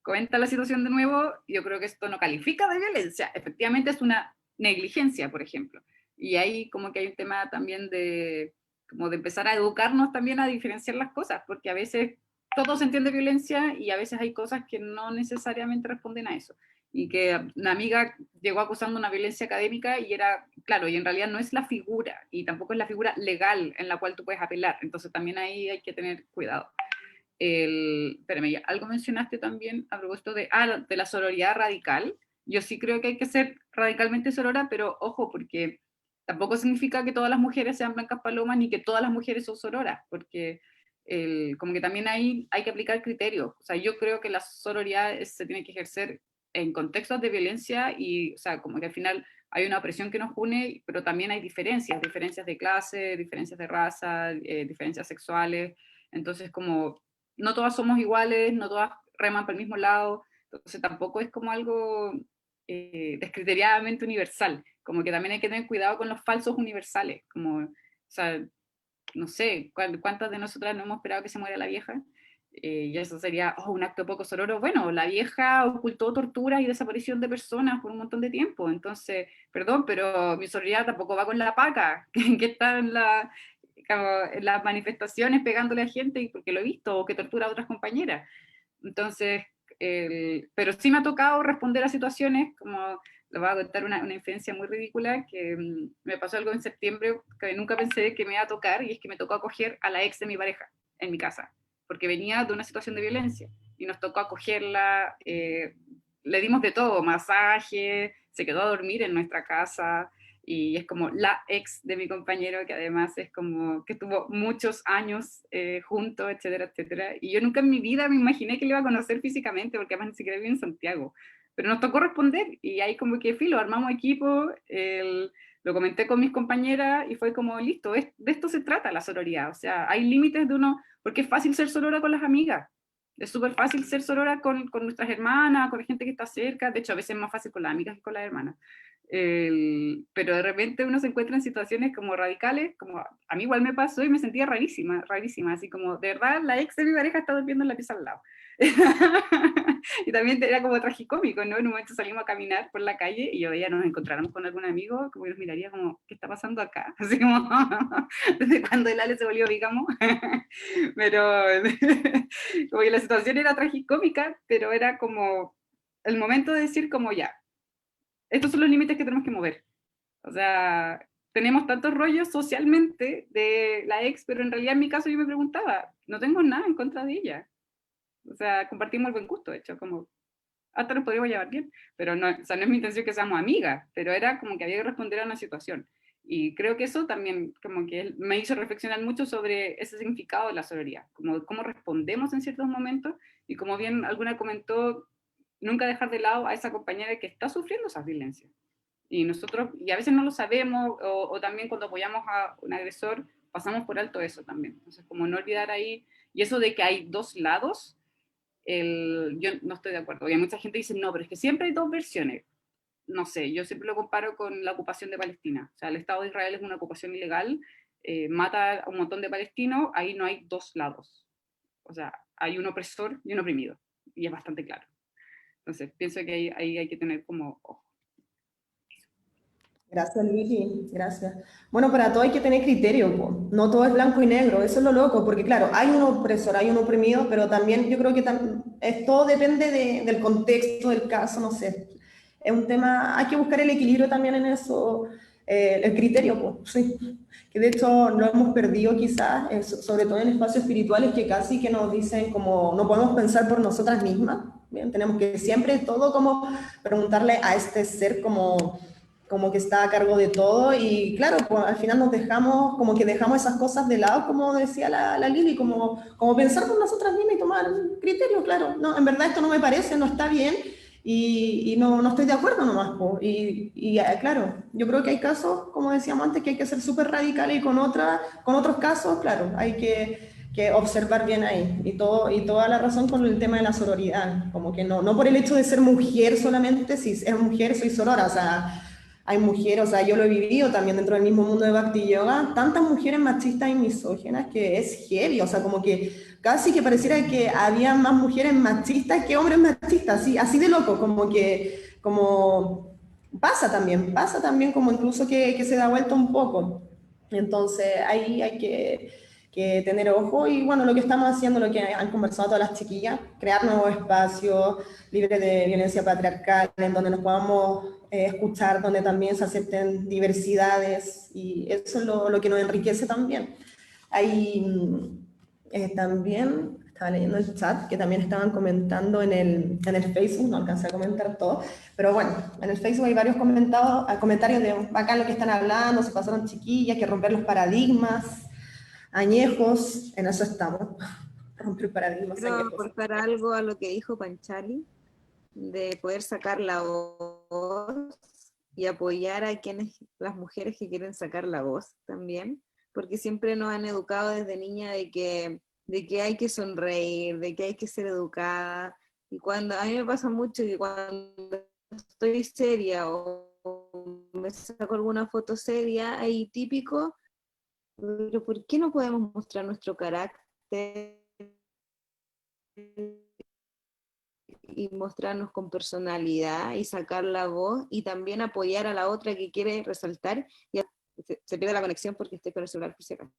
comenta la situación de nuevo, yo creo que esto no califica de violencia, efectivamente es una negligencia, por ejemplo, y ahí como que hay un tema también de, como de empezar a educarnos también a diferenciar las cosas, porque a veces todo se entiende violencia y a veces hay cosas que no necesariamente responden a eso. Y que una amiga llegó acusando una violencia académica y era, claro, y en realidad no es la figura, y tampoco es la figura legal en la cual tú puedes apelar. Entonces también ahí hay que tener cuidado. Espérame, algo mencionaste también a propósito de la sororidad radical. Yo sí creo que hay que ser radicalmente sorora, pero ojo, porque tampoco significa que todas las mujeres sean blancas palomas ni que todas las mujeres son sororas, porque como que también ahí hay que aplicar criterios. O sea, yo creo que la sororidad se tiene que ejercer en contextos de violencia y, o sea, como que al final hay una opresión que nos une, pero también hay diferencias de clase, diferencias de raza, diferencias sexuales. Entonces, como no todas somos iguales, no todas reman por el mismo lado, entonces tampoco es como algo descriteriadamente universal, como que también hay que tener cuidado con los falsos universales, como, o sea, no sé, ¿cuántas de nosotras no hemos esperado que se muera la vieja? Y eso sería un acto poco sororo. Bueno, la vieja ocultó tortura y desaparición de personas por un montón de tiempo, entonces, perdón, pero mi sororidad tampoco va con la paca, que está en las manifestaciones pegándole a gente, porque lo he visto, o que tortura a otras compañeras. Entonces, pero sí me ha tocado responder a situaciones, como les voy a contar una infancia muy ridícula, que me pasó algo en septiembre que nunca pensé que me iba a tocar, y es que me tocó acoger a la ex de mi pareja en mi casa, porque venía de una situación de violencia, y nos tocó acogerla, le dimos de todo, masaje, se quedó a dormir en nuestra casa, y es como la ex de mi compañero, que además es como que estuvo muchos años juntos, etcétera, etcétera. Y yo nunca en mi vida me imaginé que le iba a conocer físicamente, porque además ni siquiera vive en Santiago. Pero nos tocó responder, y ahí como que filo, armamos equipo, lo comenté con mis compañeras, y fue como, listo, de esto se trata la sororidad. O sea, hay límites de uno, porque es fácil ser sorora con las amigas. Es súper fácil ser sorora con nuestras hermanas, con la gente que está cerca. De hecho, a veces es más fácil con las amigas que con las hermanas. Pero de repente uno se encuentra en situaciones como radicales, como a mí igual me pasó y me sentía rarísima, así como, de verdad, la ex de mi pareja está durmiendo en la pieza al lado. Y también era como tragicómico, ¿no? En un momento salimos a caminar por la calle y yo veía, nos encontráramos con algún amigo, como nos miraría como, ¿qué está pasando acá? Así como, desde cuando el Ale se volvió, digamos. Pero como que la situación era tragicómica, pero era como el momento de decir como ya, estos son los límites que tenemos que mover. O sea, tenemos tantos rollos socialmente de la ex, pero en realidad en mi caso yo me preguntaba, no tengo nada en contra de ella. O sea, compartimos el buen gusto, de hecho, como hasta nos podríamos llevar bien, pero no, o sea, no es mi intención que seamos amigas, pero era como que había que responder a una situación. Y creo que eso también como que me hizo reflexionar mucho sobre ese significado de la sororidad, como cómo respondemos en ciertos momentos, y como bien alguna comentó, nunca dejar de lado a esa compañera que está sufriendo esas violencias. Y nosotros, y a veces no lo sabemos, o también cuando apoyamos a un agresor, pasamos por alto eso también. Entonces, como no olvidar ahí, y eso de que hay dos lados, yo no estoy de acuerdo. Y hay mucha gente que dice, no, pero es que siempre hay dos versiones. No sé, yo siempre lo comparo con la ocupación de Palestina. O sea, el Estado de Israel es una ocupación ilegal, mata a un montón de palestinos, ahí no hay dos lados. O sea, hay un opresor y un oprimido, y es bastante claro. Entonces, pienso que ahí hay que tener como ojo. Gracias, Lili, gracias. Bueno, para todo hay que tener criterio, po. No todo es blanco y negro, eso es lo loco, porque claro, hay un opresor, hay un oprimido, pero también yo creo que todo depende del contexto, del caso, no sé. Es un tema, hay que buscar el equilibrio también en eso, el criterio, po, sí. Que de hecho lo hemos perdido quizás, sobre todo en espacios espirituales que casi que nos dicen como no podemos pensar por nosotras mismas, ¿bien? Tenemos que siempre todo como preguntarle a este ser como como que está a cargo de todo y claro, pues al final nos dejamos, como que dejamos esas cosas de lado, como decía la Lili, como pensar por nosotras mismas y tomar criterio, claro, no, en verdad esto no me parece, no está bien y no estoy de acuerdo nomás, pues. Claro, yo creo que hay casos, como decíamos antes, que hay que ser súper radicales y con otros casos, claro, hay que observar bien ahí, y toda la razón con el tema de la sororidad, como que no por el hecho de ser mujer solamente, si es mujer soy sorora, o sea, hay mujeres, o sea, yo lo he vivido también dentro del mismo mundo de Bhakti Yoga, tantas mujeres machistas y misóginas que es heavy, o sea, como que casi que pareciera que había más mujeres machistas que hombres machistas, así de loco, como pasa también como incluso que se da vuelta un poco. Entonces ahí hay que tener ojo y bueno, lo que estamos haciendo, lo que han conversado todas las chiquillas, crear nuevos espacios libres de violencia patriarcal, en donde nos podamos escuchar, donde también se acepten diversidades y eso es lo que nos enriquece también. Ahí también estaba leyendo el chat, que también estaban comentando en el Facebook, no alcancé a comentar todo, pero bueno, en el Facebook hay varios comentarios de bacán lo que están hablando, se pasaron chiquillas, que romper los paradigmas, añejos, en eso estamos, romper paradigmas, Quiero añejos. aportar algo a lo que dijo Panchali, de poder sacar la voz y apoyar a las mujeres que quieren sacar la voz también, porque siempre nos han educado desde niña de que hay que sonreír, de que hay que ser educada, y a mí me pasa mucho que cuando estoy seria o me saco alguna foto seria, ahí típico, pero ¿por qué no podemos mostrar nuestro carácter y mostrarnos con personalidad y sacar la voz y también apoyar a la otra que quiere resaltar? Y se pierde la conexión porque estoy con el celular por si acaso.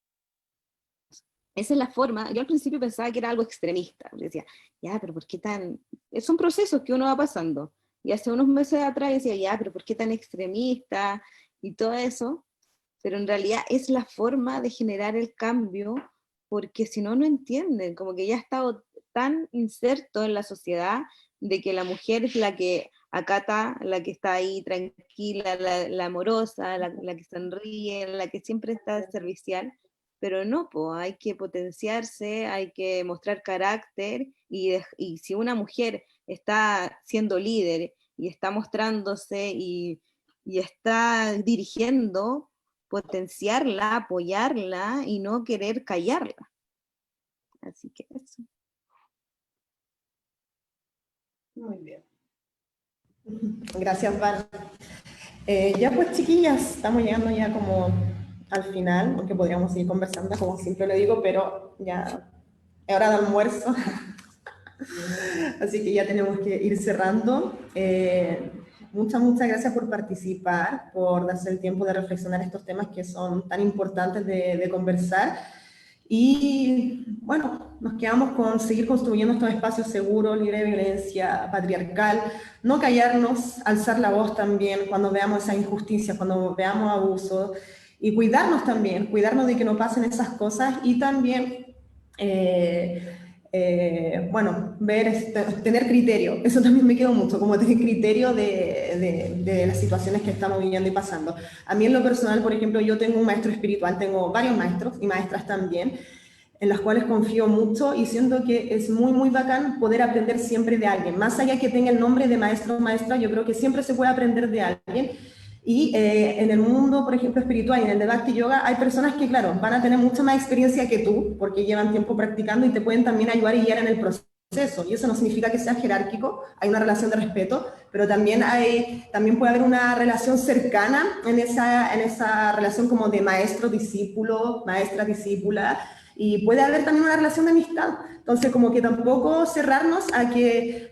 Esa es la forma. Yo al principio pensaba que era algo extremista. Decía, ya, pero ¿por qué tan...? Son procesos que uno va pasando. Y hace unos meses atrás decía, ya, pero ¿por qué tan extremista? Y todo eso. Pero en realidad es la forma de generar el cambio, porque si no, no entienden. Como que ya ha estado tan inserto en la sociedad de que la mujer es la que acata, la que está ahí tranquila, la amorosa, la que sonríe, la que siempre está servicial. Pero no, hay que potenciarse, hay que mostrar carácter, y si una mujer está siendo líder y está mostrándose y está dirigiendo, potenciarla, apoyarla y no querer callarla. Así que eso. Muy bien. Gracias, Val. Ya pues, chiquillas, estamos llegando ya como al final, aunque podríamos seguir conversando, como siempre lo digo, pero ya es hora de almuerzo. Así que ya tenemos que ir cerrando. Muchas gracias por participar, por darse el tiempo de reflexionar estos temas que son tan importantes de conversar. Y bueno, nos quedamos con seguir construyendo estos espacios seguros, libres de violencia patriarcal, no callarnos, alzar la voz también cuando veamos esa injusticia, cuando veamos abusos, y cuidarnos también, cuidarnos de que no pasen esas cosas, y también, bueno, tener criterio. Eso también me quedó mucho, como tener criterio de las situaciones que estamos viviendo y pasando. A mí en lo personal, por ejemplo, yo tengo un maestro espiritual, tengo varios maestros y maestras también, en las cuales confío mucho y siento que es muy, muy bacán poder aprender siempre de alguien. Más allá que tenga el nombre de maestro o maestra, yo creo que siempre se puede aprender de alguien. Y en el mundo, por ejemplo, espiritual y en el de Bhakti Yoga, hay personas que, claro, van a tener mucha más experiencia que tú, porque llevan tiempo practicando y te pueden también ayudar y guiar en el proceso. Y eso no significa que sea jerárquico, hay una relación de respeto, pero también puede haber una relación cercana en esa relación como de maestro-discípulo, maestra-discípula, y puede haber también una relación de amistad. Entonces, como que tampoco cerrarnos a que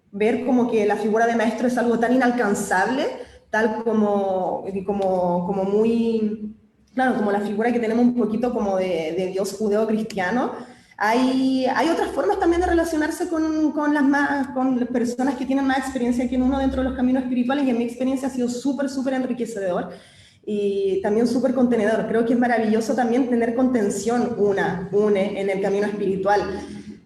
ver como que la figura de maestro es algo tan inalcanzable, tal como muy, claro, como la figura que tenemos un poquito como de Dios judeo-cristiano. Hay otras formas también de relacionarse con las personas que tienen más experiencia que uno dentro de los caminos espirituales, y en mi experiencia ha sido súper, súper enriquecedor y también súper contenedor. Creo que es maravilloso también tener contención en el camino espiritual.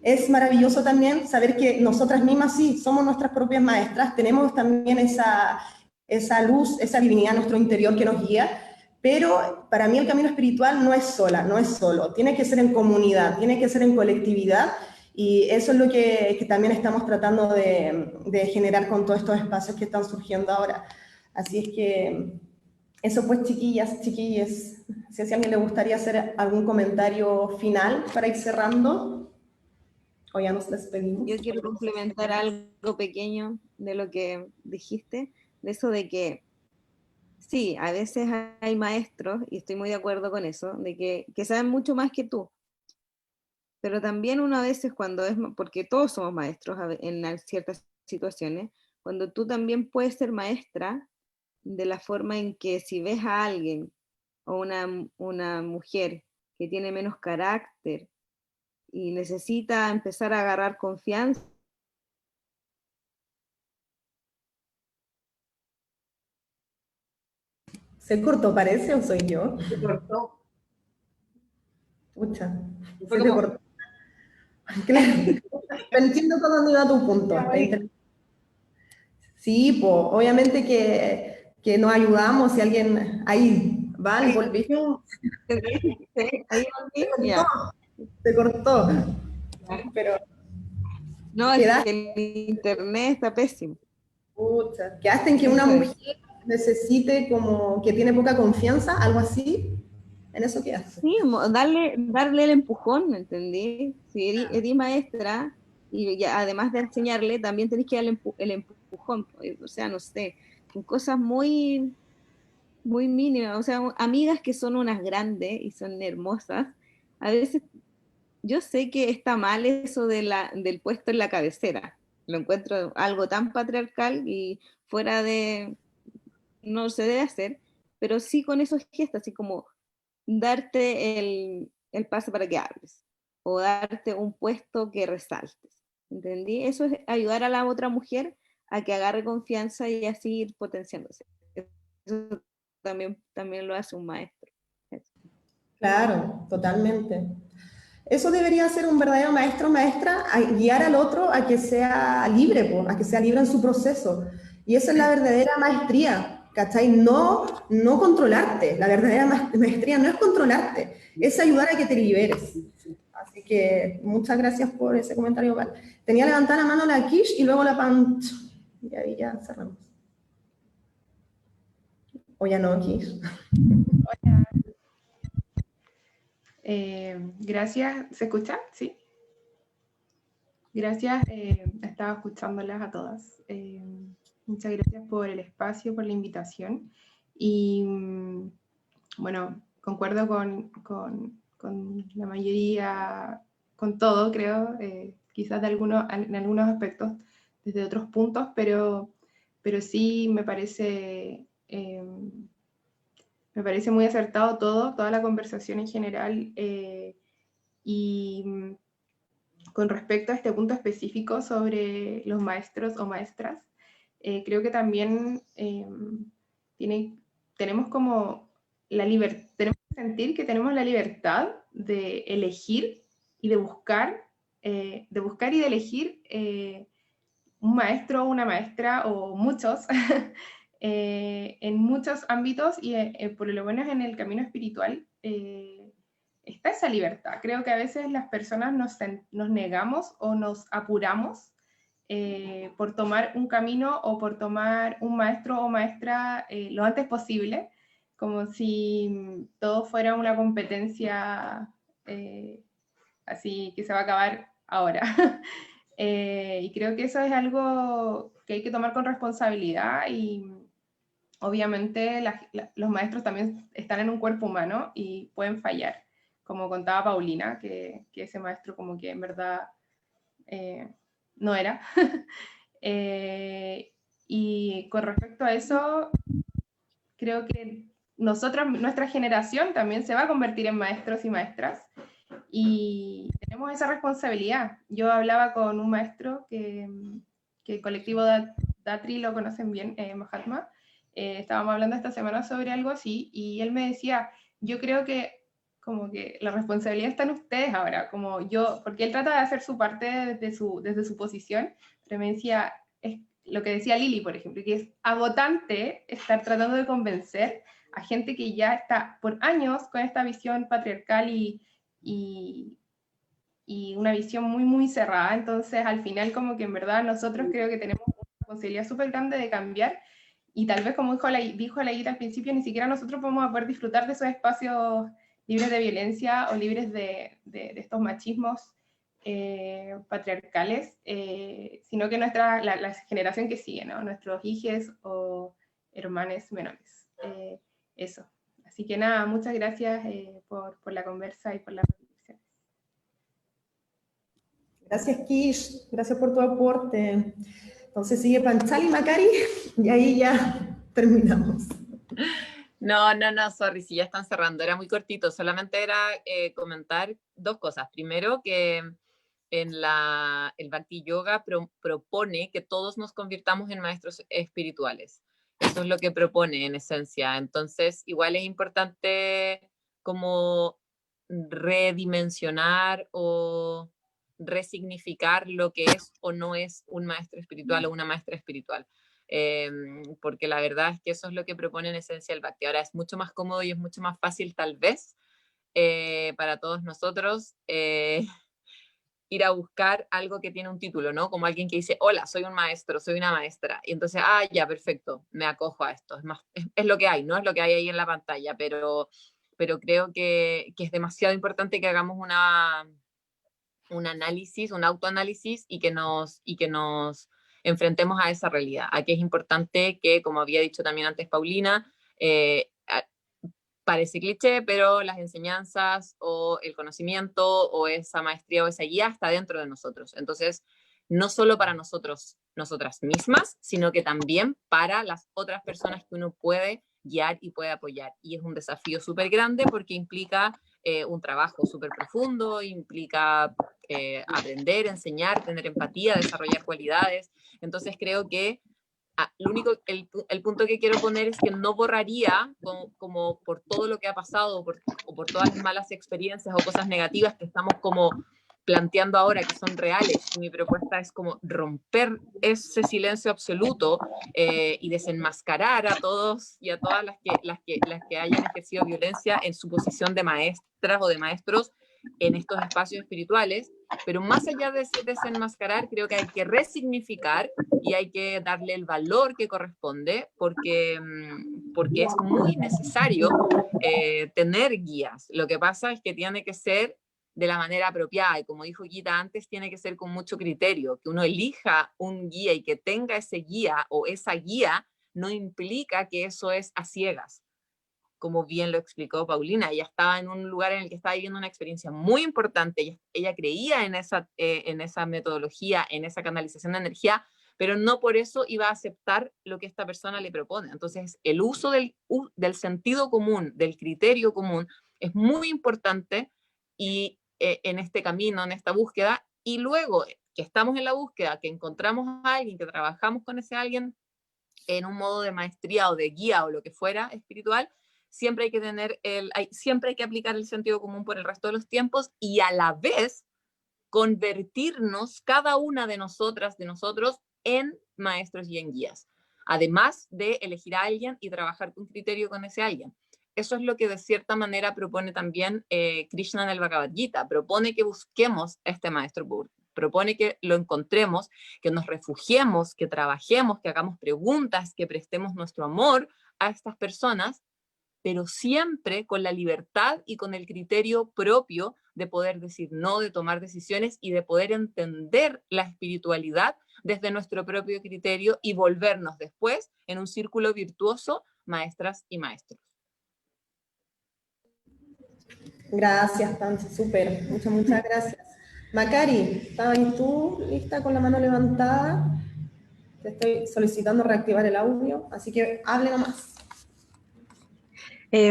es maravilloso también saber que nosotras mismas sí, somos nuestras propias maestras, tenemos también esa luz, esa divinidad en nuestro interior que nos guía, pero para mí el camino espiritual no es sola, no es solo, tiene que ser en comunidad, tiene que ser en colectividad, y eso es lo que también estamos tratando de generar con todos estos espacios que están surgiendo ahora. Así es que eso pues, chiquillas, chiquilles, si a alguien le gustaría hacer algún comentario final para ir cerrando, o ya nos despedimos. Yo quiero complementar algo pequeño de lo que dijiste, de eso de que sí, a veces hay maestros, y estoy muy de acuerdo con eso, de que saben mucho más que tú, pero también uno a veces cuando es, porque todos somos maestros en ciertas situaciones, cuando tú también puedes ser maestra de la forma en que si ves a alguien o una mujer que tiene menos carácter y necesita empezar a agarrar confianza, ¿Se cortó, parece, o soy yo? Se cortó. Pucha, Fue se te como- cortó. Claro, pero entiendo por dónde iba tu punto. Sí, pues, obviamente que nos ayudamos, si alguien, ahí, Val, volví, ahí volví, ya. se cortó, pero No, es quedaste, que el internet está pésimo. pucha, quedaste en que una Eso es. mujer necesite como que tiene poca confianza, algo así, en eso quedaste. Sí, darle el empujón, ¿me entendí? Si eres maestra, y ya, además de enseñarle, también tenés que darle el empujón, o sea, no sé, con cosas muy, muy mínimas, o sea, amigas que son unas grandes y son hermosas, a veces yo sé que está mal eso del puesto en la cabecera, lo encuentro algo tan patriarcal y fuera de, no se debe hacer, pero sí con esos gestos, así como darte el pase para que hables o darte un puesto que resaltes. ¿Entendí? Eso es ayudar a la otra mujer a que agarre confianza y así ir potenciándose. Eso también lo hace un maestro. Claro, totalmente. Eso debería ser un verdadero maestro o maestra, guiar al otro a que sea libre, po, a que sea libre en su proceso. Y esa es la verdadera maestría, ¿cachai? No controlarte. La verdadera maestría no es controlarte, es ayudar a que te liberes. Así que muchas gracias por ese comentario, Val. Tenía levantada la mano la Kish y luego la Panch. Y ahí ya cerramos. O ya no, Kish. Hola. Gracias. ¿Se escucha? Sí. Gracias. Estaba escuchándolas a todas. Muchas gracias por el espacio, por la invitación. Y bueno, concuerdo con la mayoría, con todo, creo. Quizás en algunos aspectos desde otros puntos, pero sí me parece muy acertado toda la conversación en general, y con respecto a este punto específico sobre los maestros o maestras, creo que también tenemos como tenemos que sentir que tenemos la libertad de elegir y de buscar y de elegir un maestro o una maestra o muchos en muchos ámbitos, y por lo menos en el camino espiritual está esa libertad. Creo que a veces las personas nos negamos o nos apuramos por tomar un camino o por tomar un maestro o maestra lo antes posible, como si todo fuera una competencia así que se va a acabar ahora. Y creo que eso es algo que hay que tomar con responsabilidad, y obviamente los maestros también están en un cuerpo humano y pueden fallar, como contaba Paulina, que ese maestro como que en verdad no era. Y con respecto a eso, creo que nuestra generación también se va a convertir en maestros y maestras, y tenemos esa responsabilidad. Yo hablaba con un maestro que el colectivo Datri lo conocen bien, Mahatma. Estábamos hablando esta semana sobre algo así, y él me decía, yo creo que como que la responsabilidad está en ustedes ahora, como yo, porque él trata de hacer su parte desde su posición, pero me decía, es lo que decía Lili, por ejemplo, que es agotante estar tratando de convencer a gente que ya está por años con esta visión patriarcal y una visión muy, muy cerrada. Entonces, al final, como que en verdad nosotros creo que tenemos una responsabilidad súper grande de cambiar, y tal vez, como dijo la Guita al principio, ni siquiera nosotros vamos a poder disfrutar de esos espacios libres de violencia o libres de estos machismos patriarcales, sino que la generación que sigue, ¿no? Nuestros hijos o hermanos menores. Eso. Así que nada, muchas gracias por la conversa y por la reflexión. Gracias, Kish. Gracias por tu aporte. Entonces sigue Panchal y Macari y ahí ya terminamos. No, sorry, si ya están cerrando, era muy cortito, solamente era comentar dos cosas. Primero, que el Bhakti Yoga propone que todos nos convirtamos en maestros espirituales. Eso es lo que propone en esencia. Entonces, igual es importante como redimensionar o resignificar lo que es o no es un maestro espiritual o una maestra espiritual. Porque la verdad es que eso es lo que propone en esencia el Bhakti. Ahora es mucho más cómodo y es mucho más fácil tal vez para todos nosotros ir a buscar algo que tiene un título, ¿no? Como alguien que dice, hola, soy un maestro, soy una maestra. Y entonces, ya, perfecto, me acojo a esto. Es lo que hay, ¿no? Es lo que hay ahí en la pantalla, pero creo que es demasiado importante que hagamos un análisis, un autoanálisis y que nos enfrentemos a esa realidad. Aquí es importante que, como había dicho también antes Paulina, parece cliché, pero las enseñanzas o el conocimiento o esa maestría o esa guía está dentro de nosotros. Entonces, no solo para nosotros, nosotras mismas, sino que también para las otras personas que uno puede guiar y puede apoyar. Y es un desafío súper grande porque implica un trabajo súper profundo, implica aprender, enseñar, tener empatía, desarrollar cualidades. Entonces creo que el punto que quiero poner es que no borraría como por todo lo que ha pasado o por todas las malas experiencias o cosas negativas que estamos como planteando ahora que son reales. Mi propuesta es como romper ese silencio absoluto y desenmascarar a todos y a todas las que hayan ejercido violencia en su posición de maestras o de maestros en estos espacios espirituales. Pero más allá de desenmascarar, creo que hay que resignificar y hay que darle el valor que corresponde porque es muy necesario tener guías. Lo que pasa es que tiene que ser de la manera apropiada y, como dijo Guita antes, tiene que ser con mucho criterio. Que uno elija un guía y que tenga ese guía o esa guía no implica que eso es a ciegas. Como bien lo explicó Paulina, ella estaba en un lugar en el que estaba viviendo una experiencia muy importante, ella creía en esa metodología, en esa canalización de energía, pero no por eso iba a aceptar lo que esta persona le propone. Entonces, el uso del sentido común, del criterio común, es muy importante y en este camino, en esta búsqueda, y luego que estamos en la búsqueda, que encontramos a alguien, que trabajamos con ese alguien en un modo de maestría o de guía o lo que fuera espiritual, siempre hay que siempre hay que aplicar el sentido común por el resto de los tiempos y a la vez convertirnos cada una de nosotras, de nosotros, en maestros y en guías. Además de elegir a alguien y trabajar con criterio con ese alguien. Eso es lo que de cierta manera propone también Krishna en el Bhagavad Gita. Propone que busquemos a este maestro, propone que lo encontremos, que nos refugiemos, que trabajemos, que hagamos preguntas, que prestemos nuestro amor a estas personas, pero siempre con la libertad y con el criterio propio de poder decir no, de tomar decisiones y de poder entender la espiritualidad desde nuestro propio criterio y volvernos después en un círculo virtuoso, maestras y maestros. Gracias, Pancha, súper. Muchas gracias. Macari, ¿estabas tú lista con la mano levantada? Te estoy solicitando reactivar el audio, así que hable nomás.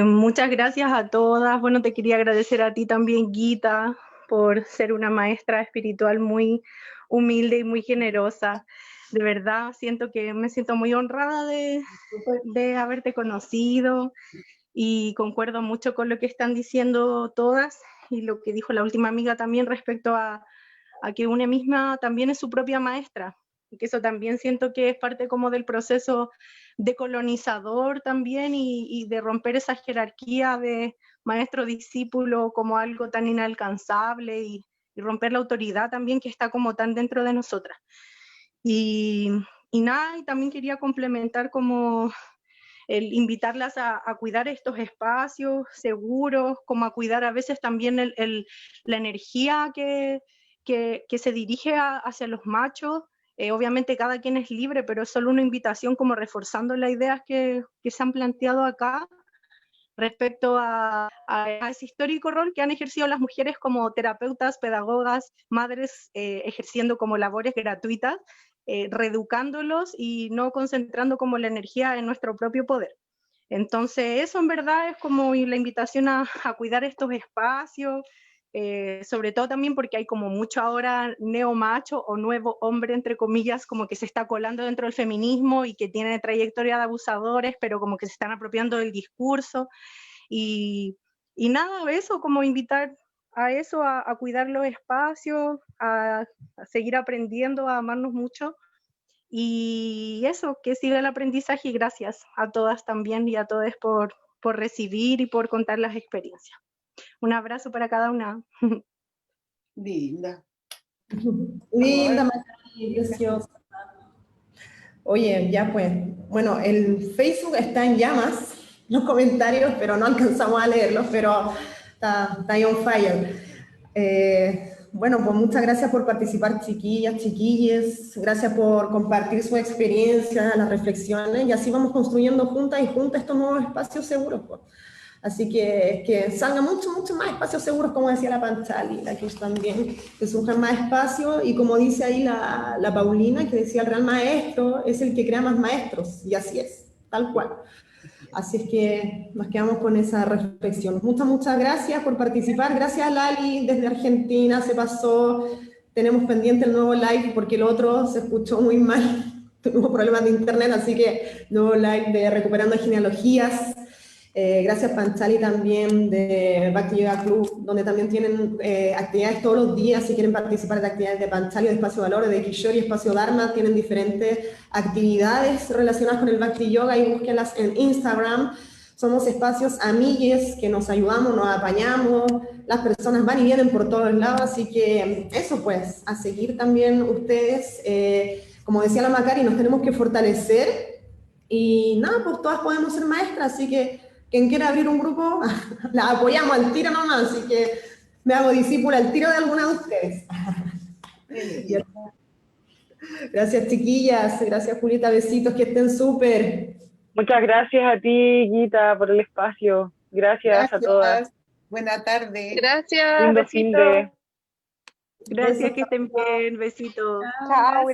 Muchas gracias a todas. Bueno, te quería agradecer a ti también, Guita, por ser una maestra espiritual muy humilde y muy generosa. De verdad, me siento muy honrada de haberte conocido y concuerdo mucho con lo que están diciendo todas y lo que dijo la última amiga también respecto a que una misma también es su propia maestra, y que eso también siento que es parte como del proceso decolonizador también y de romper esa jerarquía de maestro-discípulo como algo tan inalcanzable y romper la autoridad también que está como tan dentro de nosotras. Y nada, y también quería complementar como el invitarlas a cuidar estos espacios seguros, como a cuidar a veces también la energía que se dirige hacia los machos. Obviamente cada quien es libre, pero es solo una invitación como reforzando las ideas que se han planteado acá respecto a ese histórico rol que han ejercido las mujeres como terapeutas, pedagogas, madres, ejerciendo como labores gratuitas, reeducándolos y no concentrando como la energía en nuestro propio poder. Entonces eso en verdad es como la invitación a cuidar estos espacios, sobre todo también porque hay como mucho ahora neomacho o nuevo hombre, entre comillas, como que se está colando dentro del feminismo y que tiene trayectoria de abusadores, pero como que se están apropiando del discurso. Y nada, eso, como invitar a eso, a cuidar los espacios, a seguir aprendiendo, a amarnos mucho. Y eso, que siga el aprendizaje y gracias a todas también y a todos por recibir y por contar las experiencias. Un abrazo para cada una. Linda. Linda, Magali, preciosa. Oye, ya pues, bueno, el Facebook está en llamas, los comentarios, pero no alcanzamos a leerlos, pero está ahí on fire. Bueno, pues muchas gracias por participar, chiquillas, chiquilles, gracias por compartir su experiencia, las reflexiones, y así vamos construyendo juntas y juntas estos nuevos espacios seguros, pues. Así que salgan mucho más espacios seguros, como decía la Panchali, la Cruz también, que surjan más espacios, y como dice ahí la Paulina, que decía el Real Maestro es el que crea más maestros, y así es, tal cual. Así es que nos quedamos con esa reflexión. Muchas gracias por participar, gracias a Lali desde Argentina, se pasó, tenemos pendiente el nuevo live porque el otro se escuchó muy mal, tuvimos problemas de internet, así que nuevo live de Recuperando Genealogías. Gracias Panchali también de Bhakti Yoga Club, donde también tienen actividades todos los días. Si quieren participar de actividades de Panchali, de Espacio Valor, de Kishori, Espacio Dharma, tienen diferentes actividades relacionadas con el Bhakti Yoga y búsquenlas en Instagram. Somos espacios amigues que nos ayudamos, nos apañamos, las personas van y vienen por todos lados, así que eso pues, a seguir también ustedes. Como decía la Macari, nos tenemos que fortalecer y nada, pues todas podemos ser maestras, así que quien quiera abrir un grupo, la apoyamos al tiro nomás, así que me hago discípula al tiro de alguna de ustedes. Gracias chiquillas, gracias Julieta, besitos, que estén súper. Muchas gracias a ti, Guita, por el espacio. Gracias a todas. Buena tarde. Gracias. Lindo fin de... Gracias, que estén bien, besitos. Chao.